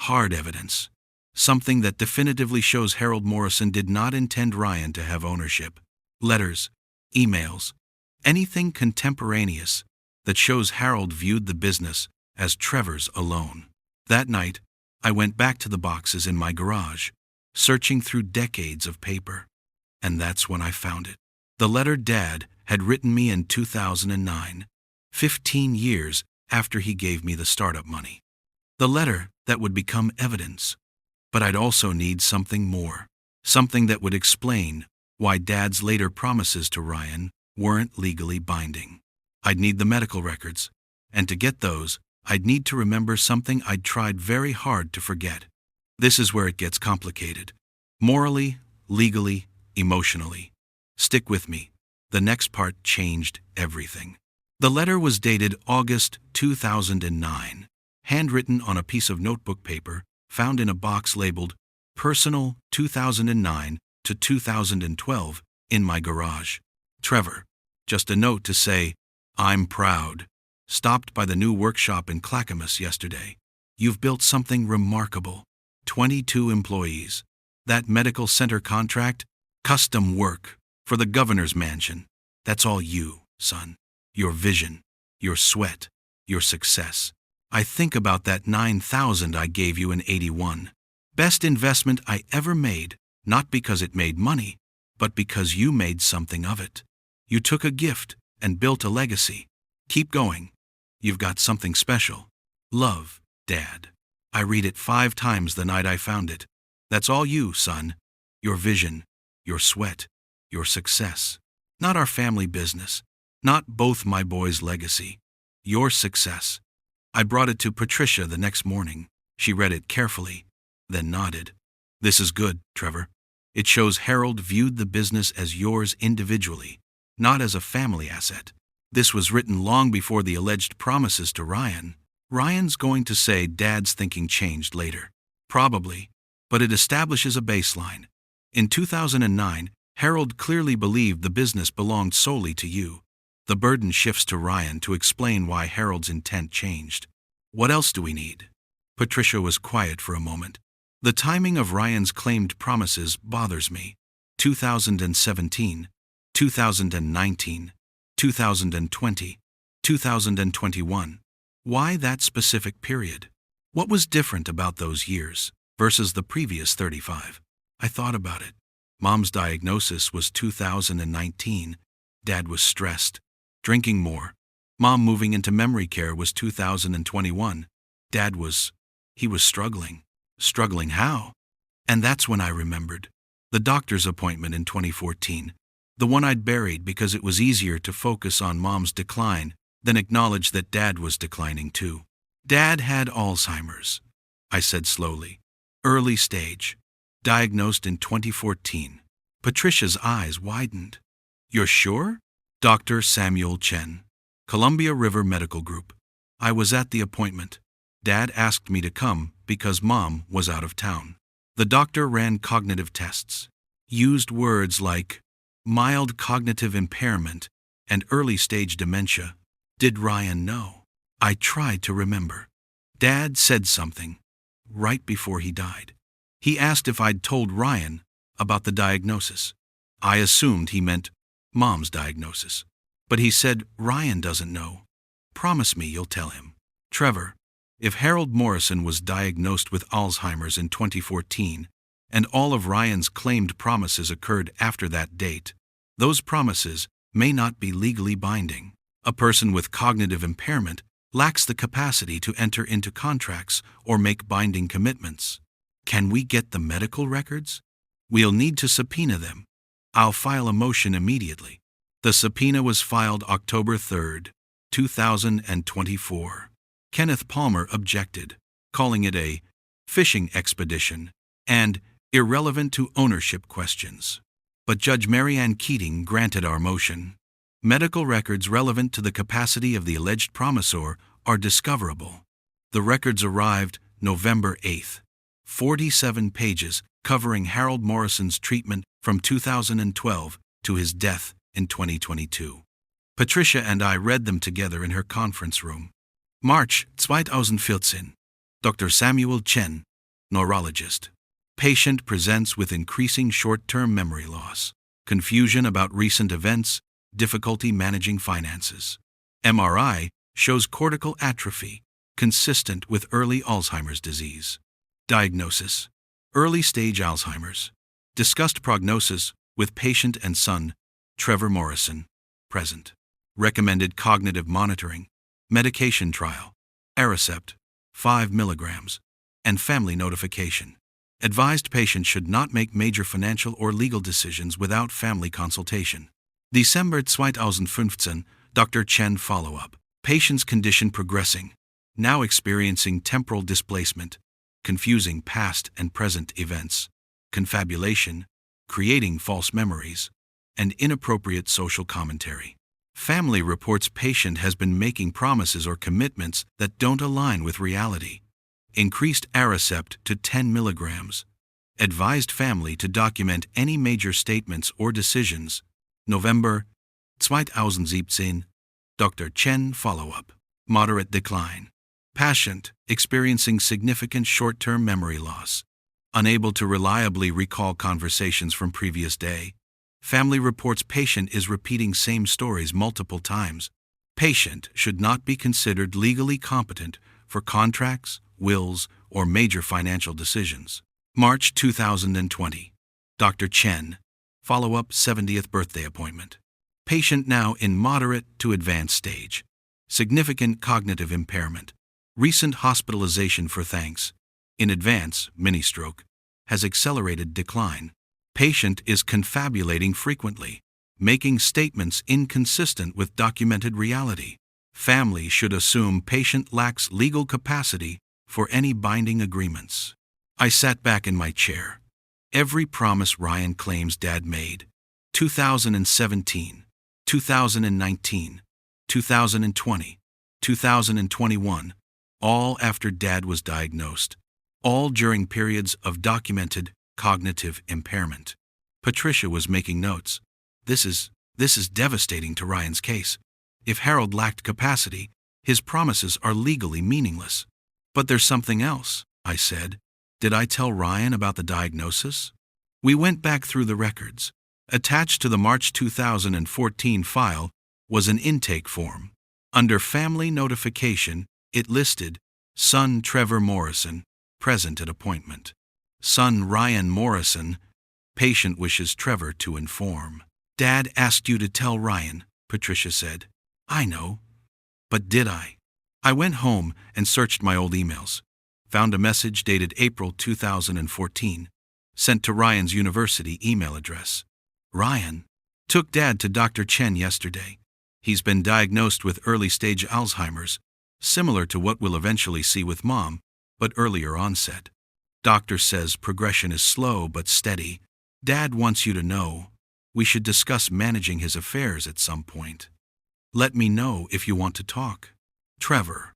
hard evidence. Something that definitively shows Harold Morrison did not intend Ryan to have ownership. Letters, emails, anything contemporaneous that shows Harold viewed the business as Trevor's alone. That night, I went back to the boxes in my garage, searching through decades of paper. And that's when I found it. The letter Dad had written me in 2009, 15 years after he gave me the startup money. The letter that would become evidence. But I'd also need something more. Something that would explain why Dad's later promises to Ryan weren't legally binding. I'd need the medical records, and to get those, I'd need to remember something I'd tried very hard to forget. This is where it gets complicated. Morally, legally, emotionally. Stick with me. The next part changed everything. The letter was dated August 2009, handwritten on a piece of notebook paper found in a box labeled Personal 2009 to 2012 in my garage. Trevor, just a note to say, I'm proud. Stopped by the new workshop in Clackamas yesterday. You've built something remarkable. 22 employees. That medical center contract, custom work for the governor's mansion. That's all you, son. Your vision, your sweat, your success. I think about that $9,000 I gave you in '81. Best investment I ever made, not because it made money, but because you made something of it. You took a gift and built a legacy. Keep going. You've got something special. Love, Dad. I read it 5 times the night I found it. That's all you, son. Your vision, your sweat, your success. Not our family business. Not both my boys' legacy. Your success. I brought it to Patricia the next morning. She read it carefully, then nodded. This is good, Trevor. It shows Harold viewed the business as yours individually, not as a family asset. This was written long before the alleged promises to Ryan. Ryan's going to say Dad's thinking changed later. Probably, but it establishes a baseline. In 2009, Harold clearly believed the business belonged solely to you. The burden shifts to Ryan to explain why Harold's intent changed. What else do we need? Patricia was quiet for a moment. The timing of Ryan's claimed promises bothers me. 2017, 2019, 2020, 2021. Why that specific period? What was different about those years versus the previous 35? I thought about it. Mom's diagnosis was 2019. Dad was stressed, drinking more. Mom moving into memory care was 2021. Dad was struggling. Struggling how? And that's when I remembered. The doctor's appointment in 2014. The one I'd buried because it was easier to focus on Mom's decline than acknowledge that Dad was declining too. Dad had Alzheimer's, I said slowly. Early stage. Diagnosed in 2014. Patricia's eyes widened. You're sure? Dr. Samuel Chen, Columbia River Medical Group. I was at the appointment. Dad asked me to come because Mom was out of town. The doctor ran cognitive tests, used words like mild cognitive impairment and early-stage dementia. Did Ryan know? I tried to remember. Dad said something right before he died. He asked if I'd told Ryan about the diagnosis. I assumed he meant Mom's diagnosis. But he said Ryan doesn't know. Promise me you'll tell him. Trevor, if Harold Morrison was diagnosed with Alzheimer's in 2014, and all of Ryan's claimed promises occurred after that date, those promises may not be legally binding. A person with cognitive impairment lacks the capacity to enter into contracts or make binding commitments. Can we get the medical records? We'll need to subpoena them. I'll file a motion immediately. The subpoena was filed October 3, 2024. Kenneth Palmer objected, calling it a fishing expedition and irrelevant to ownership questions. But Judge Marianne Keating granted our motion. Medical records relevant to the capacity of the alleged promisor are discoverable. The records arrived November 8th. 47 pages covering Harold Morrison's treatment from 2012 to his death in 2022. Patricia and I read them together in her conference room. March 2014. Dr. Samuel Chen, Neurologist. Patient presents with increasing short-term memory loss, confusion about recent events, difficulty managing finances. MRI shows cortical atrophy, consistent with early Alzheimer's disease. Diagnosis: early-stage Alzheimer's. Discussed prognosis with patient and son, Trevor Morrison, present. Recommended cognitive monitoring, medication trial, Aricept, 5 milligrams, and family notification. Advised patient should not make major financial or legal decisions without family consultation. December 2015, Dr. Chen follow-up. Patient's condition progressing, now experiencing temporal displacement, confusing past and present events, confabulation, creating false memories, and inappropriate social commentary. Family reports patient has been making promises or commitments that don't align with reality. Increased Aricept to 10 milligrams. Advised family to document any major statements or decisions. November 2017, Dr. Chen follow-up. Moderate decline. Patient experiencing significant short-term memory loss. Unable to reliably recall conversations from previous day. Family reports patient is repeating same stories multiple times. Patient should not be considered legally competent for contracts, wills, or major financial decisions. March 2020. Dr. Chen. Follow-up 70th birthday appointment. Patient now in moderate to advanced stage. Significant cognitive impairment. Recent hospitalization for thanks. In advance, mini-stroke. Has accelerated decline. Patient is confabulating frequently, making statements inconsistent with documented reality. Family should assume patient lacks legal capacity for any binding agreements. I sat back in my chair. Every promise Ryan claims Dad made. 2017, 2019, 2020, 2021, all after Dad was diagnosed. All during periods of documented cognitive impairment. Patricia was making notes. This is devastating to Ryan's case. If Harold lacked capacity, his promises are legally meaningless. But there's something else, I said. Did I tell Ryan about the diagnosis? We went back through the records. Attached to the March 2014 file was an intake form. Under family notification, it listed, son Trevor Morrison, present at appointment. Son Ryan Morrison, patient wishes Trevor to inform. Dad asked you to tell Ryan, Patricia said. I know. But did I? I went home and searched my old emails. Found a message dated April 2014, sent to Ryan's university email address. Ryan took Dad to Dr. Chen yesterday. He's been diagnosed with early-stage Alzheimer's, similar to what we'll eventually see with Mom, but earlier onset. Doctor says progression is slow but steady. Dad wants you to know. We should discuss managing his affairs at some point. Let me know if you want to talk. Trevor.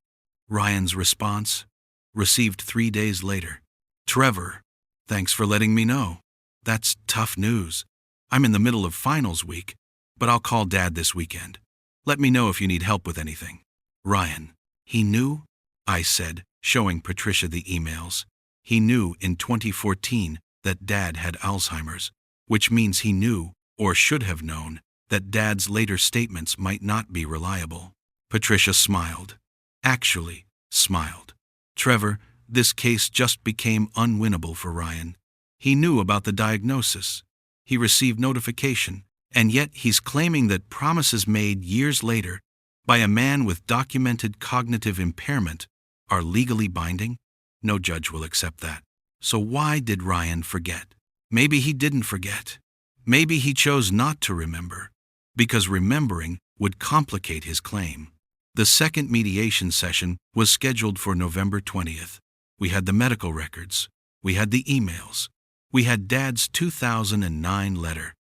Ryan's response, received 3 days later. Trevor, thanks for letting me know. That's tough news. I'm in the middle of finals week, but I'll call Dad this weekend. Let me know if you need help with anything. Ryan. He knew? I said, showing Patricia the emails. He knew in 2014 that Dad had Alzheimer's, which means he knew, or should have known, that Dad's later statements might not be reliable. Patricia smiled. Actually, smiled. Trevor, this case just became unwinnable for Ryan. He knew about the diagnosis. He received notification, and yet he's claiming that promises made years later by a man with documented cognitive impairment are legally binding? No judge will accept that. So why did Ryan forget? Maybe he didn't forget. Maybe he chose not to remember, because remembering would complicate his claim. The second mediation session was scheduled for November 20th. We had the medical records. We had the emails. We had Dad's 2009 letter.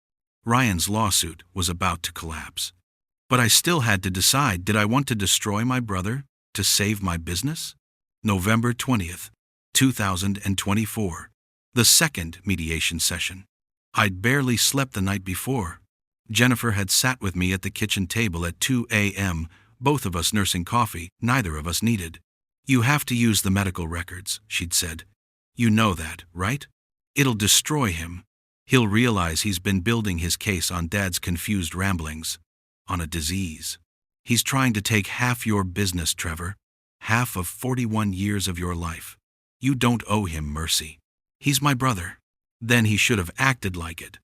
Ryan's lawsuit was about to collapse. But I still had to decide, did I want to destroy my brother to save my business? November 20th, 2024. The second mediation session. I'd barely slept the night before. Jennifer had sat with me at the kitchen table at 2 a.m., both of us nursing coffee neither of us needed. You have to use the medical records, she'd said. You know that, right? It'll destroy him. He'll realize he's been building his case on Dad's confused ramblings, on a disease. He's trying to take half your business, Trevor. Half of 41 years of your life. You don't owe him mercy. He's my brother. Then he should have acted like it.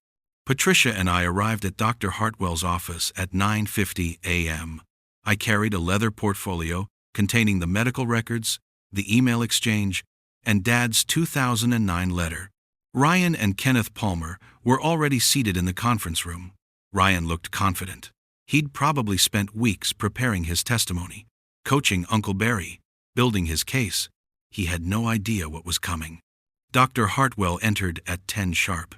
Patricia and I arrived at Dr. Hartwell's office at 9:50 a.m. I carried a leather portfolio containing the medical records, the email exchange, and Dad's 2009 letter. Ryan and Kenneth Palmer were already seated in the conference room. Ryan looked confident. He'd probably spent weeks preparing his testimony, coaching Uncle Barry, building his case. He had no idea what was coming. Dr. Hartwell entered at 10 sharp.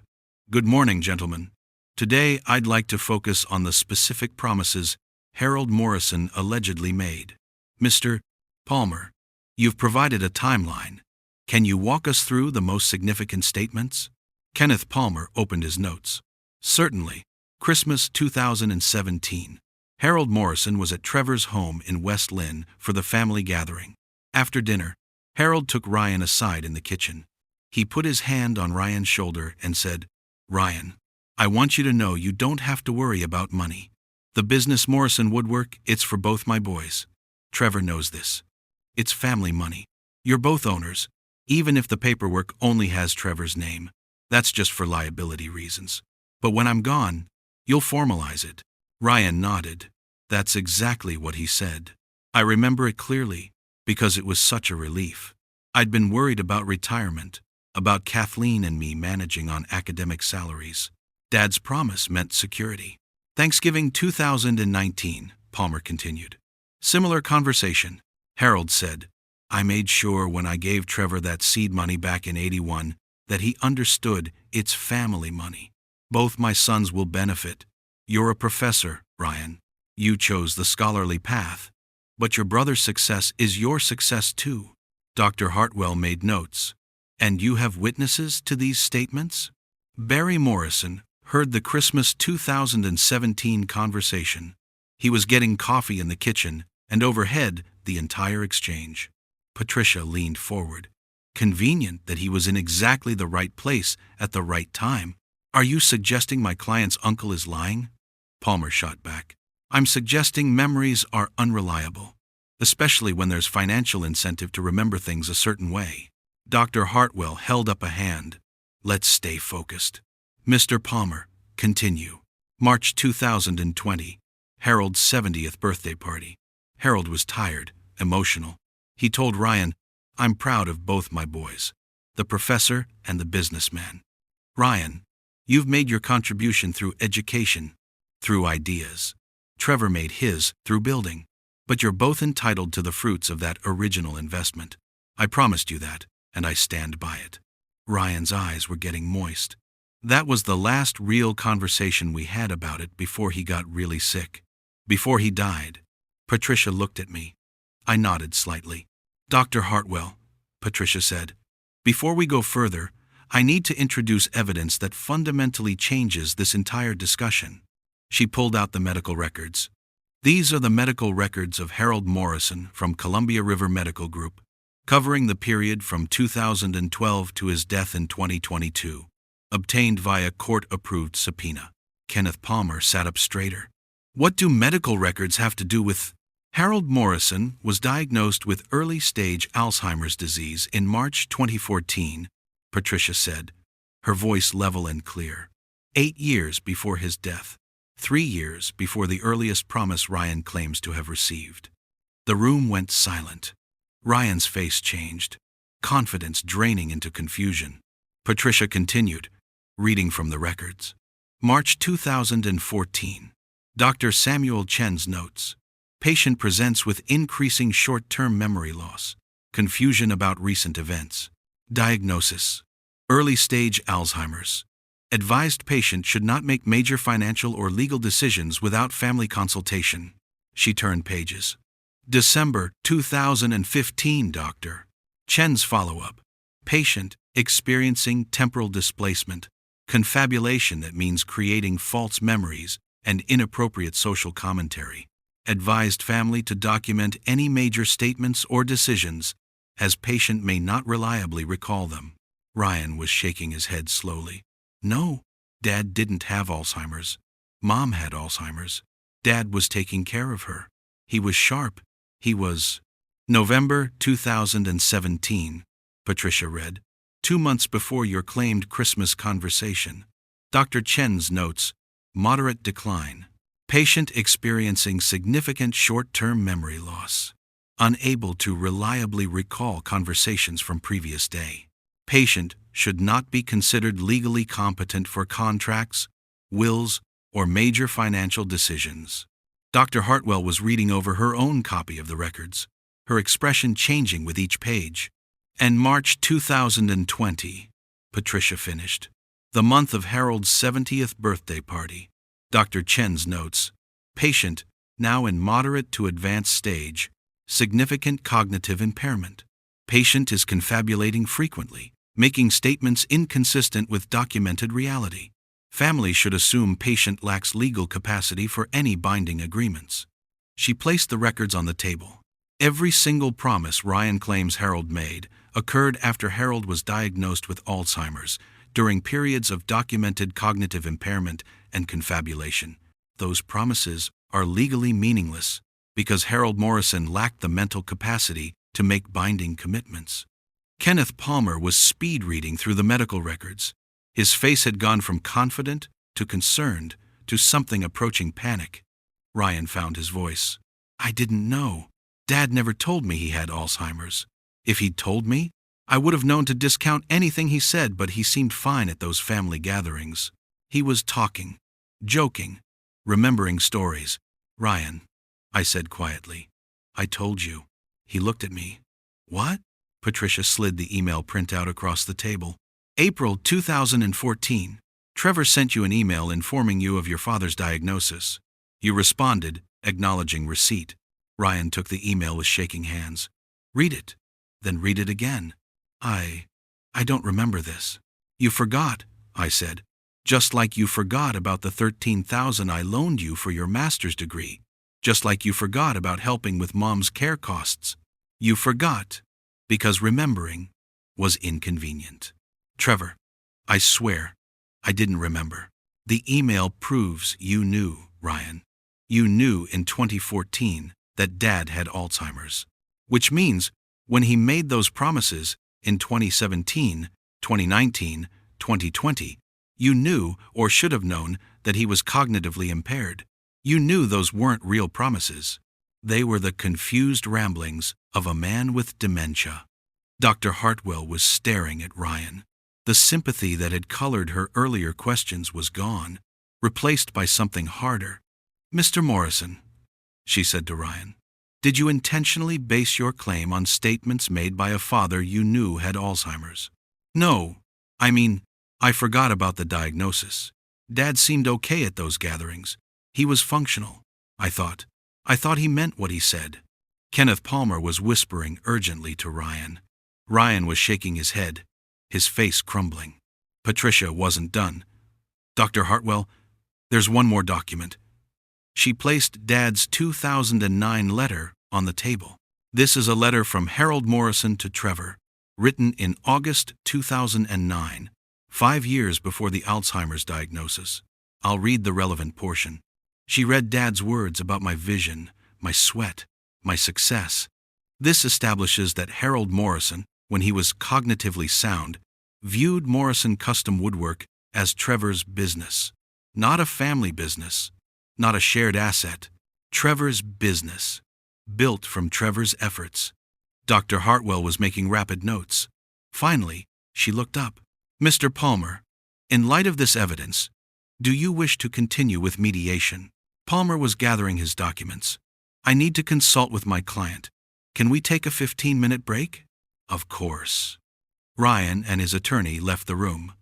Good morning, gentlemen. Today I'd like to focus on the specific promises Harold Morrison allegedly made. Mr. Palmer, you've provided a timeline. Can you walk us through the most significant statements? Kenneth Palmer opened his notes. Certainly. Christmas 2017. Harold Morrison was at Trevor's home in West Lynn for the family gathering. After dinner, Harold took Ryan aside in the kitchen. He put his hand on Ryan's shoulder and said, "Ryan, I want you to know you don't have to worry about money. The business Morrison Woodwork, it's for both my boys. Trevor knows this. It's family money. You're both owners, even if the paperwork only has Trevor's name. That's just for liability reasons. But when I'm gone, you'll formalize it." Ryan nodded. That's exactly what he said. I remember it clearly, because it was such a relief. I'd been worried about retirement, about Kathleen and me managing on academic salaries. Dad's promise meant security. Thanksgiving 2019, Palmer continued. Similar conversation. Harold said, "I made sure when I gave Trevor that seed money back in '81 that he understood it's family money. Both my sons will benefit. You're a professor, Ryan. You chose the scholarly path. But your brother's success is your success too." Dr. Hartwell made notes. "And you have witnesses to these statements?" Barry Morrison heard the Christmas 2017 conversation. He was getting coffee in the kitchen, and overhead the entire exchange. Patricia leaned forward. Convenient that he was in exactly the right place at the right time. "Are you suggesting my client's uncle is lying?" Palmer shot back. "I'm suggesting memories are unreliable, especially when there's financial incentive to remember things a certain way." Dr. Hartwell held up a hand. "Let's stay focused. Mr. Palmer, continue." March 2020, Harold's 70th birthday party. Harold was tired, emotional. He told Ryan, "I'm proud of both my boys, the professor and the businessman. Ryan, you've made your contribution through education, through ideas. Trevor made his through building. But you're both entitled to the fruits of that original investment. I promised you that, and I stand by it." Ryan's eyes were getting moist. That was the last real conversation we had about it before he got really sick. Before he died. Patricia looked at me. I nodded slightly. "Dr. Hartwell," Patricia said, "before we go further, I need to introduce evidence that fundamentally changes this entire discussion." She pulled out the medical records. These are the medical records of Harold Morrison from Columbia River Medical Group, covering the period from 2012 to his death in 2022, obtained via court-approved subpoena. Kenneth Palmer sat up straighter. "What do medical records have to do with—" Harold Morrison was diagnosed with early-stage Alzheimer's disease in March 2014, Patricia said, her voice level and clear. 8 years before his death. 3 years before the earliest promise Ryan claims to have received. The room went silent. Ryan's face changed, confidence draining into confusion. Patricia continued, reading from the records. March 2014. Dr. Samuel Chen's notes. Patient presents with increasing short-term memory loss, confusion about recent events. Diagnosis: early-stage Alzheimer's. Advised patient should not make major financial or legal decisions without family consultation. She turned pages. December 2015, Dr. Chen's follow-up. Patient experiencing temporal displacement, confabulation that means creating false memories, and inappropriate social commentary. Advised family to document any major statements or decisions, as patient may not reliably recall them. Ryan was shaking his head slowly. No, Dad didn't have Alzheimer's. Mom had Alzheimer's. Dad was taking care of her. He was sharp. He was... November 2017, Patricia read. 2 months before your claimed Christmas conversation. Dr. Chen's notes. Moderate decline. Patient experiencing significant short-term memory loss. Unable to reliably recall conversations from previous day. Patient should not be considered legally competent for contracts, wills, or major financial decisions. Dr. Hartwell was reading over her own copy of the records, her expression changing with each page. And March 2020, Patricia finished. The month of Harold's 70th birthday party. Dr. Chen's notes. Patient, now in moderate to advanced stage, significant cognitive impairment. Patient is confabulating frequently, making statements inconsistent with documented reality. Family should assume patient lacks legal capacity for any binding agreements. She placed the records on the table. Every single promise Ryan claims Harold made occurred after Harold was diagnosed with Alzheimer's, during periods of documented cognitive impairment and confabulation. Those promises are legally meaningless because Harold Morrison lacked the mental capacity to make binding commitments. Kenneth Palmer was speed reading through the medical records. His face had gone from confident to concerned to something approaching panic. Ryan found his voice. I didn't know. Dad never told me he had Alzheimer's. If he'd told me, I would have known to discount anything he said, but he seemed fine at those family gatherings. He was talking, joking, remembering stories. Ryan, I said quietly. I told you. He looked at me. What? Patricia slid the email printout across the table. April 2014. Trevor sent you an email informing you of your father's diagnosis. You responded, acknowledging receipt. Ryan took the email with shaking hands. Read it. Then read it again. I don't remember this. You forgot, I said. Just like you forgot about the $13,000 I loaned you for your master's degree. Just like you forgot about helping with Mom's care costs. You forgot, because remembering was inconvenient. Trevor, I swear, I didn't remember. The email proves you knew, Ryan. You knew in 2014 that Dad had Alzheimer's. Which means, when he made those promises in 2017, 2019, 2020, you knew or should have known that he was cognitively impaired. You knew those weren't real promises. They were the confused ramblings of a man with dementia. Dr. Hartwell was staring at Ryan. The sympathy that had colored her earlier questions was gone, replaced by something harder. Mr. Morrison, she said to Ryan, did you intentionally base your claim on statements made by a father you knew had Alzheimer's? No, I forgot about the diagnosis. Dad seemed okay at those gatherings. He was functional, I thought. I thought he meant what he said. Kenneth Palmer was whispering urgently to Ryan. Ryan was shaking his head, his face crumbling. Patricia wasn't done. Dr. Hartwell, there's one more document. She placed Dad's 2009 letter on the table. This is a letter from Harold Morrison to Trevor, written in August 2009, 5 years before the Alzheimer's diagnosis. I'll read the relevant portion. She read Dad's words about my vision, my sweat, my success. This establishes that Harold Morrison, when he was cognitively sound, viewed Morrison Custom Woodwork as Trevor's business. Not a family business, not a shared asset. Trevor's business, built from Trevor's efforts. Dr. Hartwell was making rapid notes. Finally, she looked up. Mr. Palmer, in light of this evidence, do you wish to continue with mediation? Palmer was gathering his documents. I need to consult with my client. Can we take a 15-minute break? Of course. Ryan and his attorney left the room.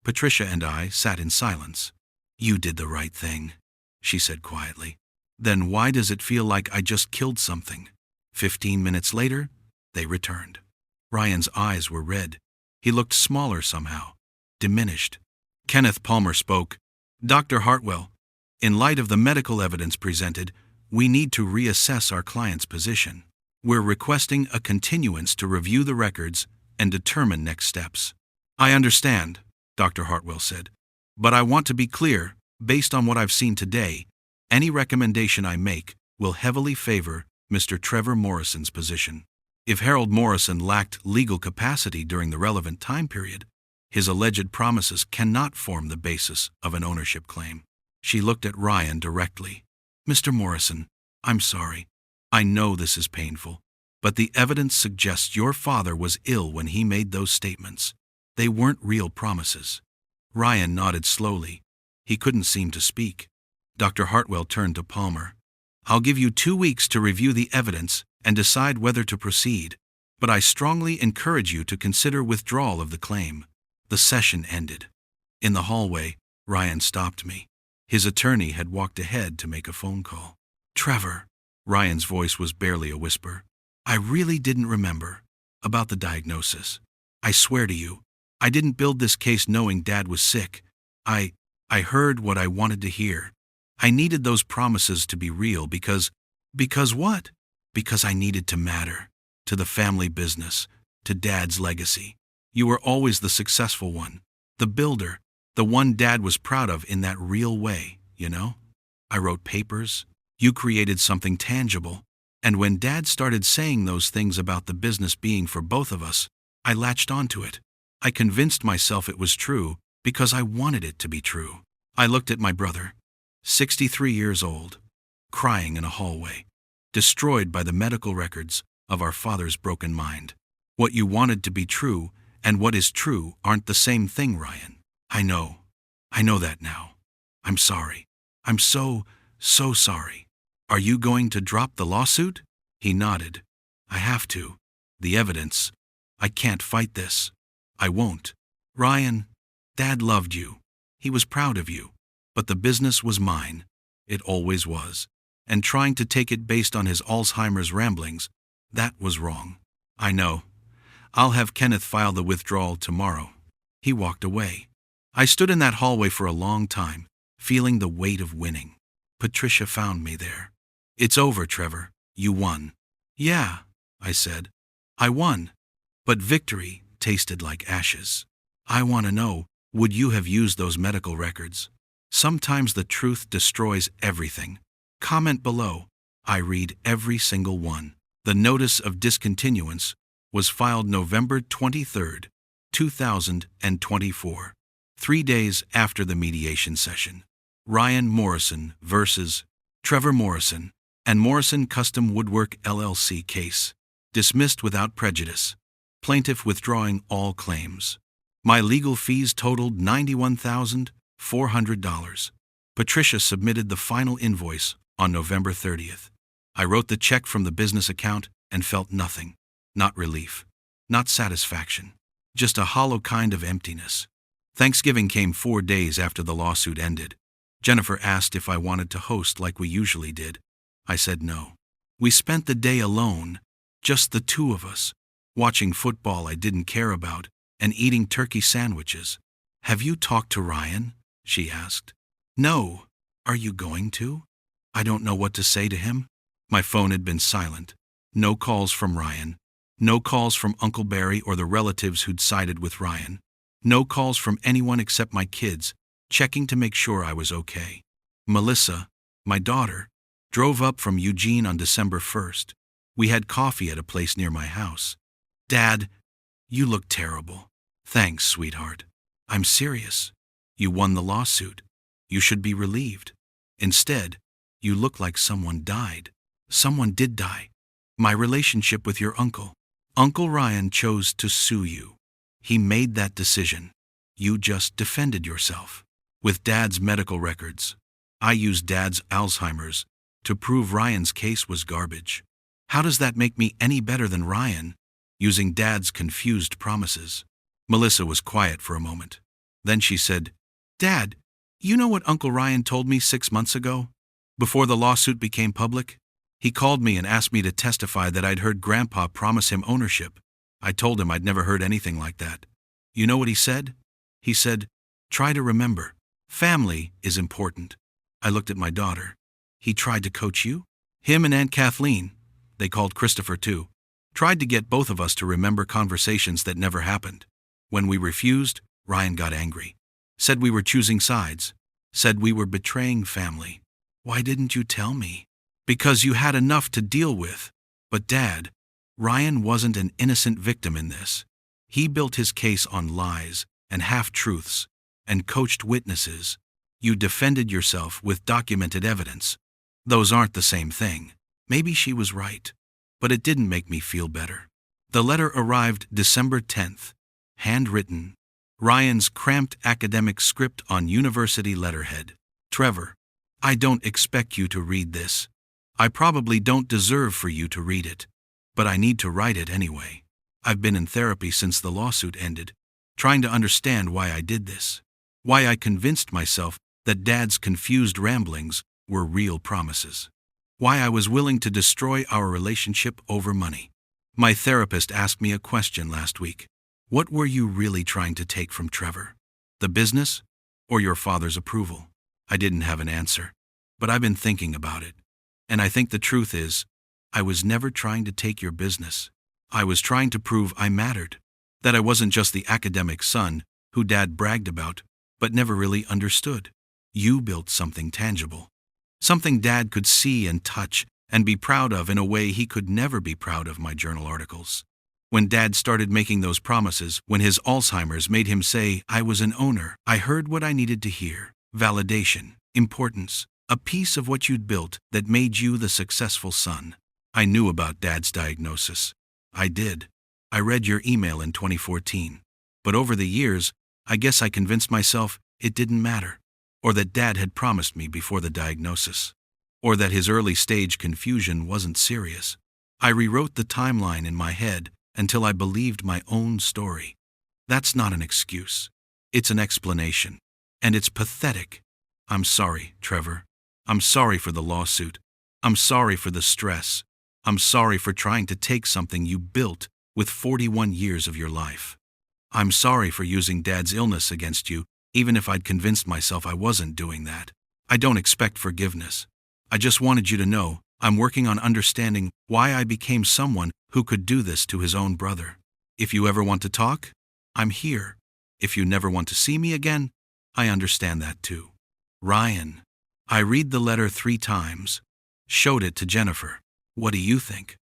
Patricia and I sat in silence. You did the right thing, she said quietly. Then why does it feel like I just killed something? 15 minutes later, they returned. Ryan's eyes were red. He looked smaller somehow, diminished. Kenneth Palmer spoke. Dr. Hartwell, in light of the medical evidence presented, we need to reassess our client's position. We're requesting a continuance to review the records and determine next steps. I understand, Dr. Hartwell said. But I want to be clear, based on what I've seen today, any recommendation I make will heavily favor Mr. Trevor Morrison's position. If Harold Morrison lacked legal capacity during the relevant time period, his alleged promises cannot form the basis of an ownership claim. She looked at Ryan directly. Mr. Morrison, I'm sorry. I know this is painful, but the evidence suggests your father was ill when he made those statements. They weren't real promises. Ryan nodded slowly. He couldn't seem to speak. Dr. Hartwell turned to Palmer. I'll give you 2 weeks to review the evidence and decide whether to proceed, but I strongly encourage you to consider withdrawal of the claim. The session ended. In the hallway, Ryan stopped me. His attorney had walked ahead to make a phone call. Trevor, Ryan's voice was barely a whisper. I really didn't remember about the diagnosis. I swear to you, I didn't build this case knowing Dad was sick. I heard what I wanted to hear. I needed those promises to be real because what? Because I needed to matter. To the family business, to Dad's legacy. You were always the successful one. The builder. The one Dad was proud of in that real way, you know? I wrote papers. You created something tangible. And when Dad started saying those things about the business being for both of us, I latched onto it. I convinced myself it was true because I wanted it to be true. I looked at my brother, 63 years old, crying in a hallway, destroyed by the medical records of our father's broken mind. What you wanted to be true and what is true aren't the same thing, Ryan. I know that now. I'm sorry. I'm so sorry. Are you going to drop the lawsuit? He nodded. I have to. The evidence. I can't fight this. I won't. Ryan, Dad loved you. He was proud of you. But the business was mine. It always was. And trying to take it based on his Alzheimer's ramblings, that was wrong. I know. I'll have Kenneth file the withdrawal tomorrow. He walked away. I stood in that hallway for a long time, feeling the weight of winning. Patricia found me there. It's over, Trevor. You won. Yeah, I said. I won. But victory tasted like ashes. I want to know, would you have used those medical records? Sometimes the truth destroys everything. Comment below. I read every single one. The notice of discontinuance was filed November 23, 2024, 3 days after the mediation session. Ryan Morrison versus Trevor Morrison and Morrison Custom Woodwork LLC case. Dismissed without prejudice. Plaintiff withdrawing all claims. My legal fees totaled $91,400. Patricia submitted the final invoice on November 30th. I wrote the check from the business account and felt nothing. Not relief. Not satisfaction. Just a hollow kind of emptiness. Thanksgiving came 4 days after the lawsuit ended. Jennifer asked if I wanted to host like we usually did. I said no. We spent the day alone, just the two of us, watching football I didn't care about and eating turkey sandwiches. Have you talked to Ryan? She asked. No. Are you going to? I don't know what to say to him. My phone had been silent. No calls from Ryan. No calls from Uncle Barry or the relatives who'd sided with Ryan. No calls from anyone except my kids, checking to make sure I was okay. Melissa, my daughter, drove up from Eugene on December 1st. We had coffee at a place near my house. Dad, you look terrible. Thanks, sweetheart. I'm serious. You won the lawsuit. You should be relieved. Instead, you look like someone died. Someone did die. My relationship with your uncle. Uncle Ryan chose to sue you. He made that decision. You just defended yourself. With Dad's medical records. I used Dad's Alzheimer's to prove Ryan's case was garbage. How does that make me any better than Ryan? Using Dad's confused promises. Melissa was quiet for a moment. Then she said, Dad, you know what Uncle Ryan told me 6 months ago? Before the lawsuit became public? He called me and asked me to testify that I'd heard Grandpa promise him ownership. I told him I'd never heard anything like that. You know what he said? He said, try to remember. Family is important. I looked at my daughter. He tried to coach you? Him and Aunt Kathleen, they called Christopher too, tried to get both of us to remember conversations that never happened. When we refused, Ryan got angry. Said we were choosing sides. Said we were betraying family. Why didn't you tell me? Because you had enough to deal with. But Dad, Ryan wasn't an innocent victim in this. He built his case on lies and half-truths and coached witnesses. You defended yourself with documented evidence. Those aren't the same thing. Maybe she was right. But it didn't make me feel better. The letter arrived December 10th. Handwritten. Ryan's cramped academic script on university letterhead. Trevor, I don't expect you to read this. I probably don't deserve for you to read it. But I need to write it anyway. I've been in therapy since the lawsuit ended, trying to understand why I did this. Why I convinced myself that Dad's confused ramblings were real promises. Why I was willing to destroy our relationship over money. My therapist asked me a question last week. What were you really trying to take from Trevor? The business or your father's approval? I didn't have an answer, but I've been thinking about it. And I think the truth is, I was never trying to take your business. I was trying to prove I mattered. That I wasn't just the academic son who Dad bragged about, but never really understood. You built something tangible. Something Dad could see and touch and be proud of in a way he could never be proud of my journal articles. When Dad started making those promises, when his Alzheimer's made him say I was an owner, I heard what I needed to hear. Validation, importance, a piece of what you'd built that made you the successful son. I knew about Dad's diagnosis. I did. I read your email in 2014. But over the years, I guess I convinced myself it didn't matter. Or that Dad had promised me before the diagnosis. Or that his early stage confusion wasn't serious. I rewrote the timeline in my head until I believed my own story. That's not an excuse. It's an explanation. And it's pathetic. I'm sorry, Trevor. I'm sorry for the lawsuit. I'm sorry for the stress. I'm sorry for trying to take something you built with 41 years of your life. I'm sorry for using Dad's illness against you, even if I'd convinced myself I wasn't doing that. I don't expect forgiveness. I just wanted you to know I'm working on understanding why I became someone who could do this to his own brother. If you ever want to talk, I'm here. If you never want to see me again, I understand that too. Ryan. I read the letter 3 times. Showed it to Jennifer. What do you think?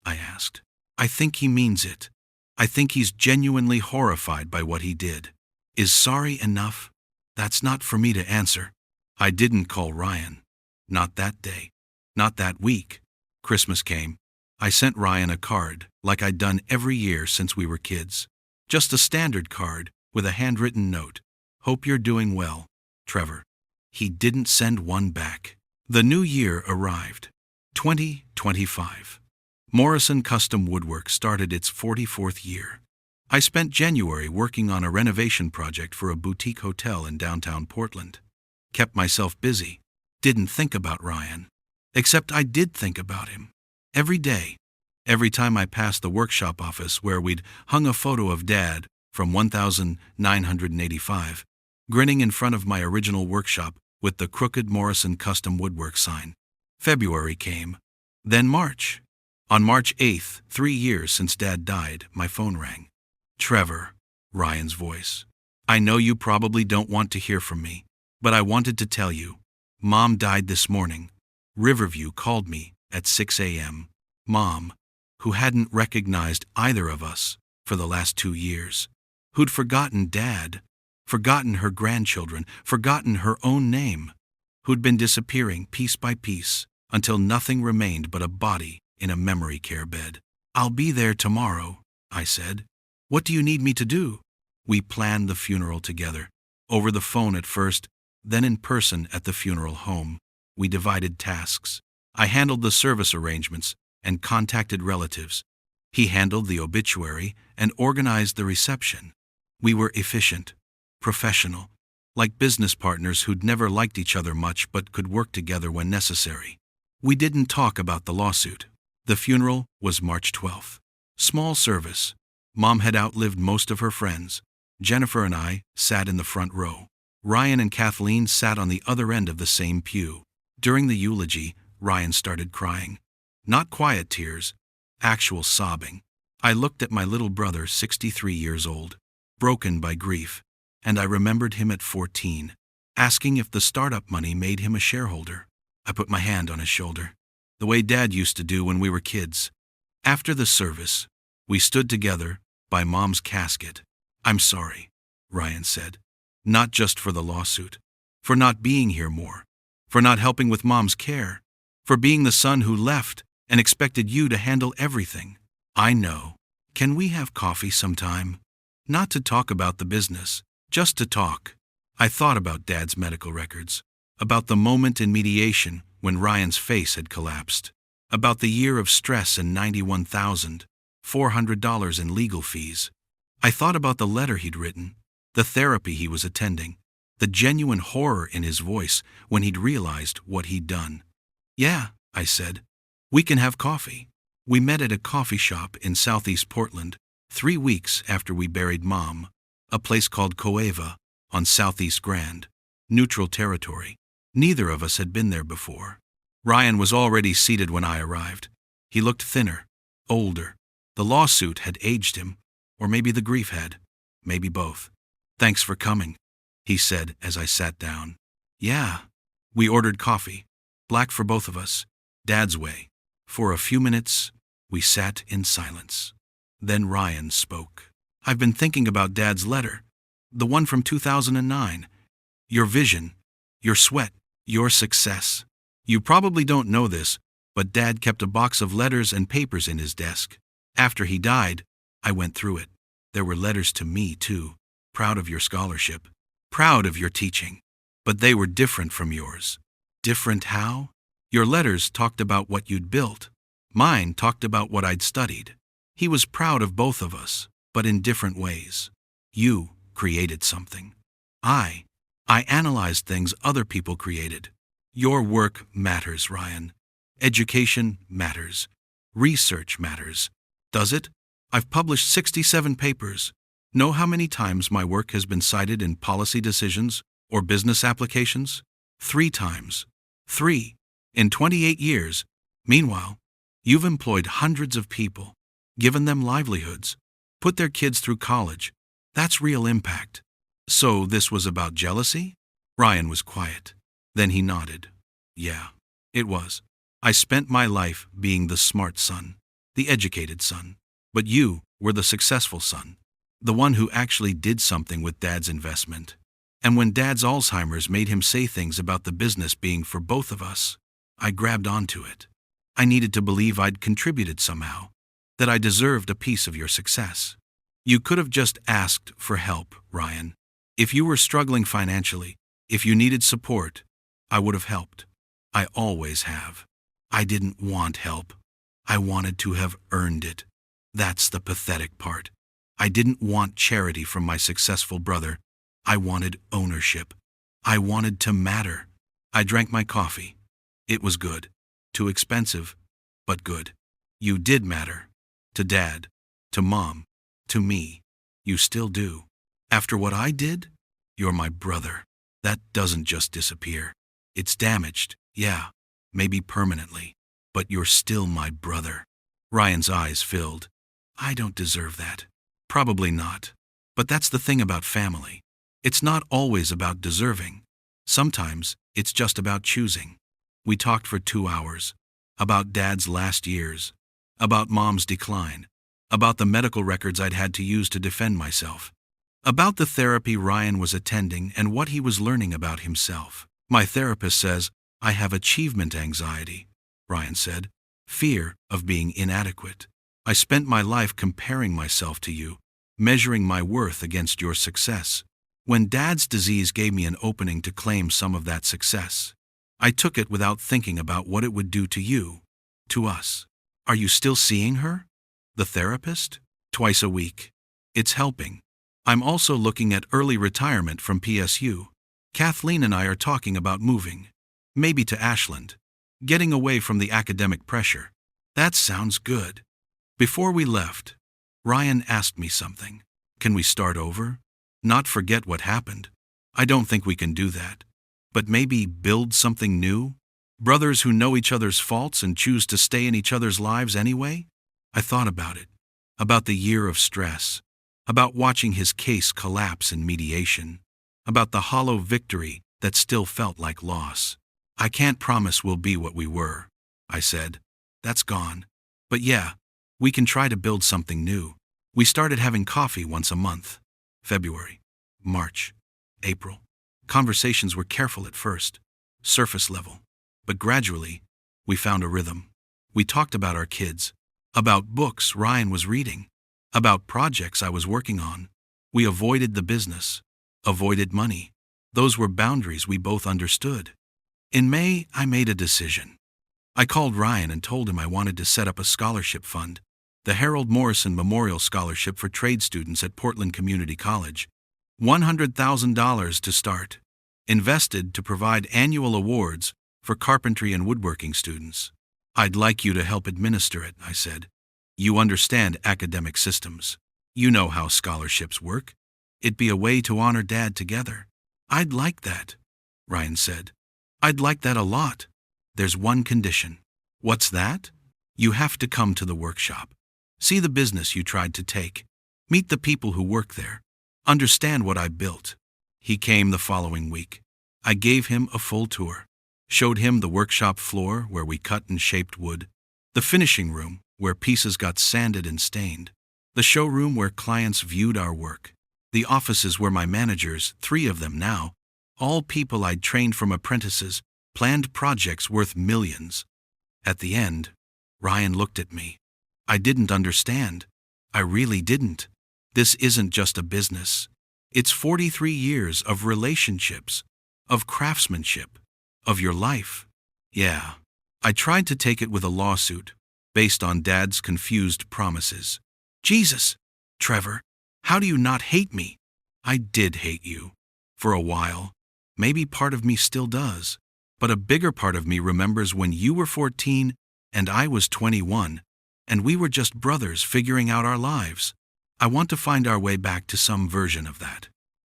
I asked. I think he means it. I think he's genuinely horrified by what he did. Is sorry enough? That's not for me to answer. I didn't call Ryan. Not that day. Not that week. Christmas came. I sent Ryan a card, like I'd done every year since we were kids. Just a standard card, with a handwritten note. Hope you're doing well, Trevor. He didn't send one back. The new year arrived. 2025. Morrison Custom Woodwork started its 44th year. I spent January working on a renovation project for a boutique hotel in downtown Portland. Kept myself busy. Didn't think about Ryan. Except I did think about him. Every day. Every time I passed the workshop office where we'd hung a photo of Dad from 1985, grinning in front of my original workshop with the crooked Morrison Custom Woodwork sign. February came. Then March. On March 8th, 3 years since Dad died, my phone rang. Trevor, Ryan's voice. I know you probably don't want to hear from me, but I wanted to tell you. Mom died this morning. Riverview called me at 6 a.m. Mom, who hadn't recognized either of us for the last 2 years, who'd forgotten Dad, forgotten her grandchildren, forgotten her own name, who'd been disappearing piece by piece until nothing remained but a body in a memory care bed. I'll be there tomorrow, I said. What do you need me to do? We planned the funeral together, over the phone at first, then in person at the funeral home. We divided tasks. I handled the service arrangements and contacted relatives. He handled the obituary and organized the reception. We were efficient, professional, like business partners who'd never liked each other much but could work together when necessary. We didn't talk about the lawsuit. The funeral was March 12th. Small service. Mom had outlived most of her friends. Jennifer and I sat in the front row. Ryan and Kathleen sat on the other end of the same pew. During the eulogy, Ryan started crying. Not quiet tears, actual sobbing. I looked at my little brother, 63 years old. broken by grief, and I remembered him at 14, asking if the startup money made him a shareholder. I put my hand on his shoulder, the way Dad used to do when we were kids. After the service, we stood together by Mom's casket. "I'm sorry," Ryan said. "Not just for the lawsuit, for not being here more, for not helping with Mom's care, for being the son who left and expected you to handle everything. I know. Can we have coffee sometime? Not to talk about the business, just to talk." I thought about Dad's medical records, about the moment in mediation when Ryan's face had collapsed, about the year of stress and $91,400 in legal fees. I thought about the letter he'd written, the therapy he was attending, the genuine horror in his voice when he'd realized what he'd done. "Yeah," I said, "we can have coffee." We met at a coffee shop in Southeast Portland 3 weeks after we buried Mom, a place called Cueva on Southeast Grand, neutral territory. Neither of us had been there before. Ryan was already seated when I arrived. He looked thinner, older. The lawsuit had aged him, or maybe the grief had, maybe both. "Thanks for coming," he said as I sat down. "Yeah." We ordered coffee, black for both of us, Dad's way. For a few minutes, we sat in silence. Then Ryan spoke. "I've been thinking about Dad's letter, the one from 2009. Your vision, your sweat, your success. You probably don't know this, but Dad kept a box of letters and papers in his desk. After he died, I went through it. There were letters to me, too. Proud of your scholarship, proud of your teaching. But they were different from yours." "Different how?" "Your letters talked about what you'd built. Mine talked about what I'd studied. He was proud of both of us, but in different ways. You created something. I analyzed things other people created. Your work matters, Ryan. Education matters. Research matters. Does it? I've published 67 papers. Know how many times my work has been cited in policy decisions or business applications? 3 times. 3. In 28 years. Meanwhile, you've employed hundreds of people, given them livelihoods, put their kids through college. That's real impact." "So this was about jealousy?" Ryan was quiet. Then he nodded. "Yeah, it was. I spent my life being the smart son, the educated son. But you were the successful son, the one who actually did something with Dad's investment. And when Dad's Alzheimer's made him say things about the business being for both of us, I grabbed onto it. I needed to believe I'd contributed somehow, that I deserved a piece of your success. You could have just asked for help, Ryan. If you were struggling financially, if you needed support, I would have helped. I always have. I didn't want help. I wanted to have earned it. That's the pathetic part. I didn't want charity from my successful brother. I wanted ownership. I wanted to matter. I drank my coffee. It was good. Too expensive, but good. You did matter. To Dad, to Mom, to me. You still do. After what I did, you're my brother. That doesn't just disappear. It's damaged, yeah, maybe permanently, but you're still my brother." Ryan's eyes filled. "I don't deserve that. Probably not. But that's the thing about family. It's not always about deserving. Sometimes it's just about choosing." We talked for 2 hours. About Dad's last years. About Mom's decline. About the medical records I'd had to use to defend myself. About the therapy Ryan was attending and what he was learning about himself. "My therapist says I have achievement anxiety," Ryan said. "Fear of being inadequate. I spent my life comparing myself to you, measuring my worth against your success. When Dad's disease gave me an opening to claim some of that success, I took it without thinking about what it would do to you, to us." "Are you still seeing her? The therapist?" "Twice a week. It's helping. I'm also looking at early retirement from PSU. Kathleen and I are talking about moving. Maybe to Ashland. Getting away from the academic pressure." "That sounds good." Before we left, Ryan asked me something. "Can we start over? Not forget what happened? I don't think we can do that. But maybe build something new? Brothers who know each other's faults and choose to stay in each other's lives anyway?" I thought about it. About the year of stress. about watching his case collapse in mediation, about the hollow victory that still felt like loss. "I can't promise we'll be what we were," I said. "That's gone. But yeah, we can try to build something new." We started having coffee once a month. February, March, April. Conversations were careful at first, surface level. But gradually, we found a rhythm. We talked about our kids, about books Ryan was reading, about projects I was working on. We avoided the business, avoided money. Those were boundaries we both understood. In May, I made a decision. I called Ryan and told him I wanted to set up a scholarship fund, the Trevor Morrison Memorial Scholarship for trade students at Portland Community College. $100,000 to start, invested to provide annual awards for carpentry and woodworking students. "I'd like you to help administer it," I said. "You understand academic systems. You know how scholarships work. It'd be a way to honor Dad together." "I'd like that," Ryan said. "I'd like that a lot. There's one condition." "What's that?" "You have to come to the workshop. See the business you tried to take. Meet the people who work there. Understand what I built." He came the following week. I gave him a full tour. Showed him the workshop floor where we cut and shaped wood, the finishing room where pieces got sanded and stained, the showroom where clients viewed our work, the offices where my managers, 3 of them now, all people I'd trained from apprentices, planned projects worth millions. At the end, Ryan looked at me. I didn't understand. I really didn't. This isn't just a business. It's 43 years of relationships, of craftsmanship, of your life. Yeah. I tried to take it with a lawsuit, based on Dad's confused promises. "Jesus, Trevor, how do you not hate me?" I did hate you. For a while. Maybe part of me still does. But a bigger part of me remembers when you were 14 and I was 21, and we were just brothers figuring out our lives. I want to find our way back to some version of that.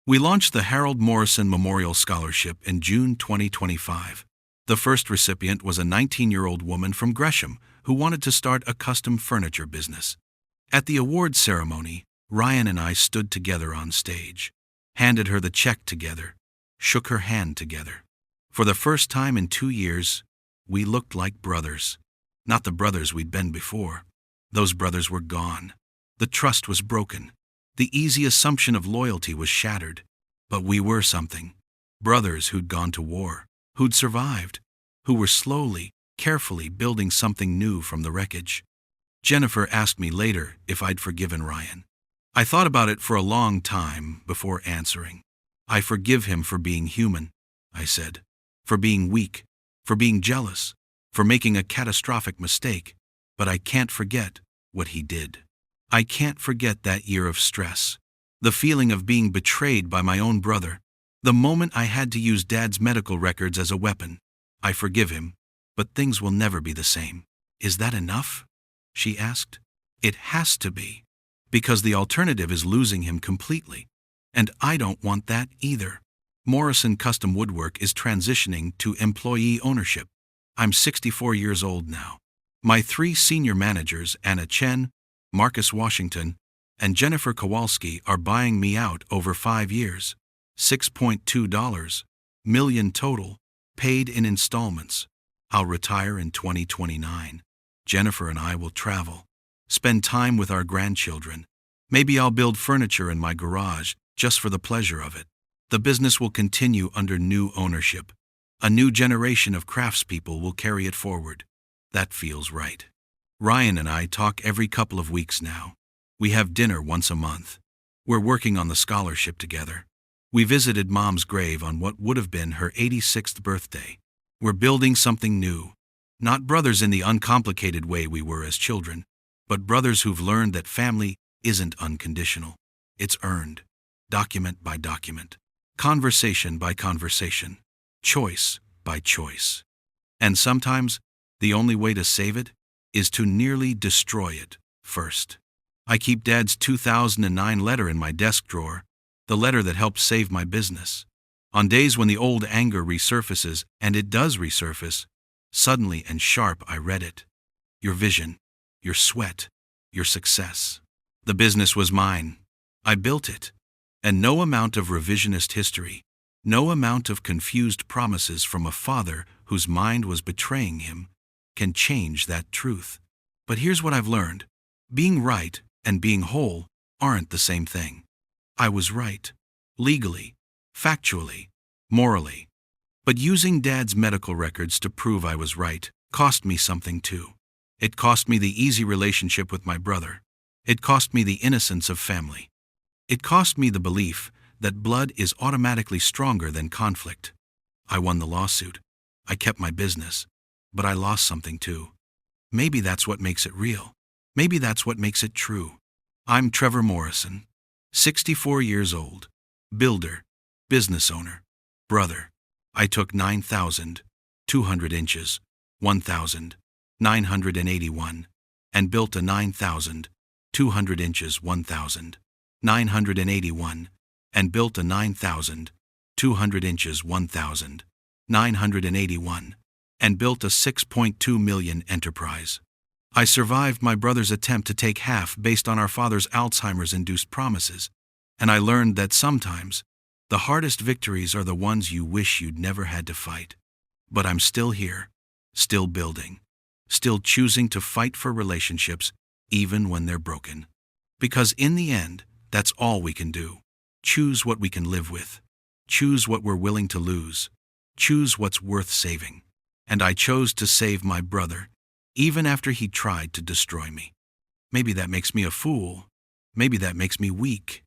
We launched the Trevor Morrison Memorial Scholarship in June 2025. The first recipient was a 19-year-old woman from Gresham who wanted to start a custom furniture business. At the awards ceremony, Ryan and I stood together on stage, handed her the check together, shook her hand together. For the first time in 2 years, we looked like brothers. Not the brothers we'd been before. Those brothers were gone. The trust was broken. The easy assumption of loyalty was shattered. But we were something. Brothers who'd gone to war, who'd survived, who were slowly, carefully building something new from the wreckage. Jennifer asked me later if I'd forgiven Ryan. I thought about it for a long time before answering. "I forgive him for being human," I said. "For being weak, for being jealous, for making a catastrophic mistake. But I can't forget what he did. I can't forget that year of stress. The feeling of being betrayed by my own brother. The moment I had to use Dad's medical records as a weapon. I forgive him, but things will never be the same." "Is that enough?" she asked. "It has to be. Because the alternative is losing him completely. And I don't want that either." Morrison Custom Woodwork is transitioning to employee ownership. I'm 64 years old now. My 3 senior managers, Anna Chen, Marcus Washington, and Jennifer Kowalski, are buying me out over 5 years. $6.2 million total, paid in installments. I'll retire in 2029. Jennifer and I will travel, spend time with our grandchildren. Maybe I'll build furniture in my garage just for the pleasure of it. The business will continue under new ownership. A new generation of craftspeople will carry it forward. That feels right. Ryan and I talk every couple of weeks now. We have dinner once a month. We're working on the scholarship together. We visited Mom's grave on what would have been her 86th birthday. We're building something new. Not brothers in the uncomplicated way we were as children, but brothers who've learned that family isn't unconditional. It's earned. Document by document. Conversation by conversation. Choice by choice. And sometimes, the only way to save it is to nearly destroy it first. I keep Dad's 2009 letter in my desk drawer, the letter that helped save my business. On days when the old anger resurfaces, and it does resurface, suddenly and sharp I read it. Your vision, your sweat, your success. The business was mine. I built it. And no amount of revisionist history, no amount of confused promises from a father whose mind was betraying him, can change that truth. But here's what I've learned. Being right and being whole aren't the same thing. I was right. Legally, factually, morally. But using Dad's medical records to prove I was right cost me something too. It cost me the easy relationship with my brother. It cost me the innocence of family. It cost me the belief that blood is automatically stronger than conflict. I won the lawsuit. I kept my business. But I lost something too. Maybe that's what makes it real. Maybe that's what makes it true. I'm Trevor Morrison, 64 years old, builder, business owner, brother. I took 9,200 inches, 1,981, and built a 9,200 inches, 1,981, and built a 9,200 inches, 1,981, and built a 6.2 million enterprise. I survived my brother's attempt to take half based on our father's Alzheimer's-induced promises, and I learned that sometimes the hardest victories are the ones you wish you'd never had to fight. But I'm still here, still building, still choosing to fight for relationships even when they're broken. Because in the end, that's all we can do. Choose what we can live with. Choose what we're willing to lose. Choose what's worth saving. And I chose to save my brother, even after he tried to destroy me. Maybe that makes me a fool. Maybe that makes me weak.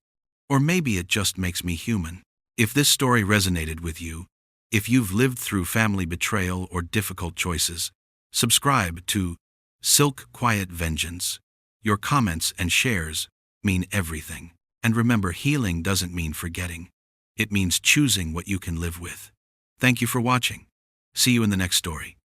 Or maybe it just makes me human. If this story resonated with you, if you've lived through family betrayal or difficult choices, subscribe to Silk Quiet Vengeance. Your comments and shares mean everything. And remember, healing doesn't mean forgetting. It means choosing what you can live with. Thank you for watching. See you in the next story.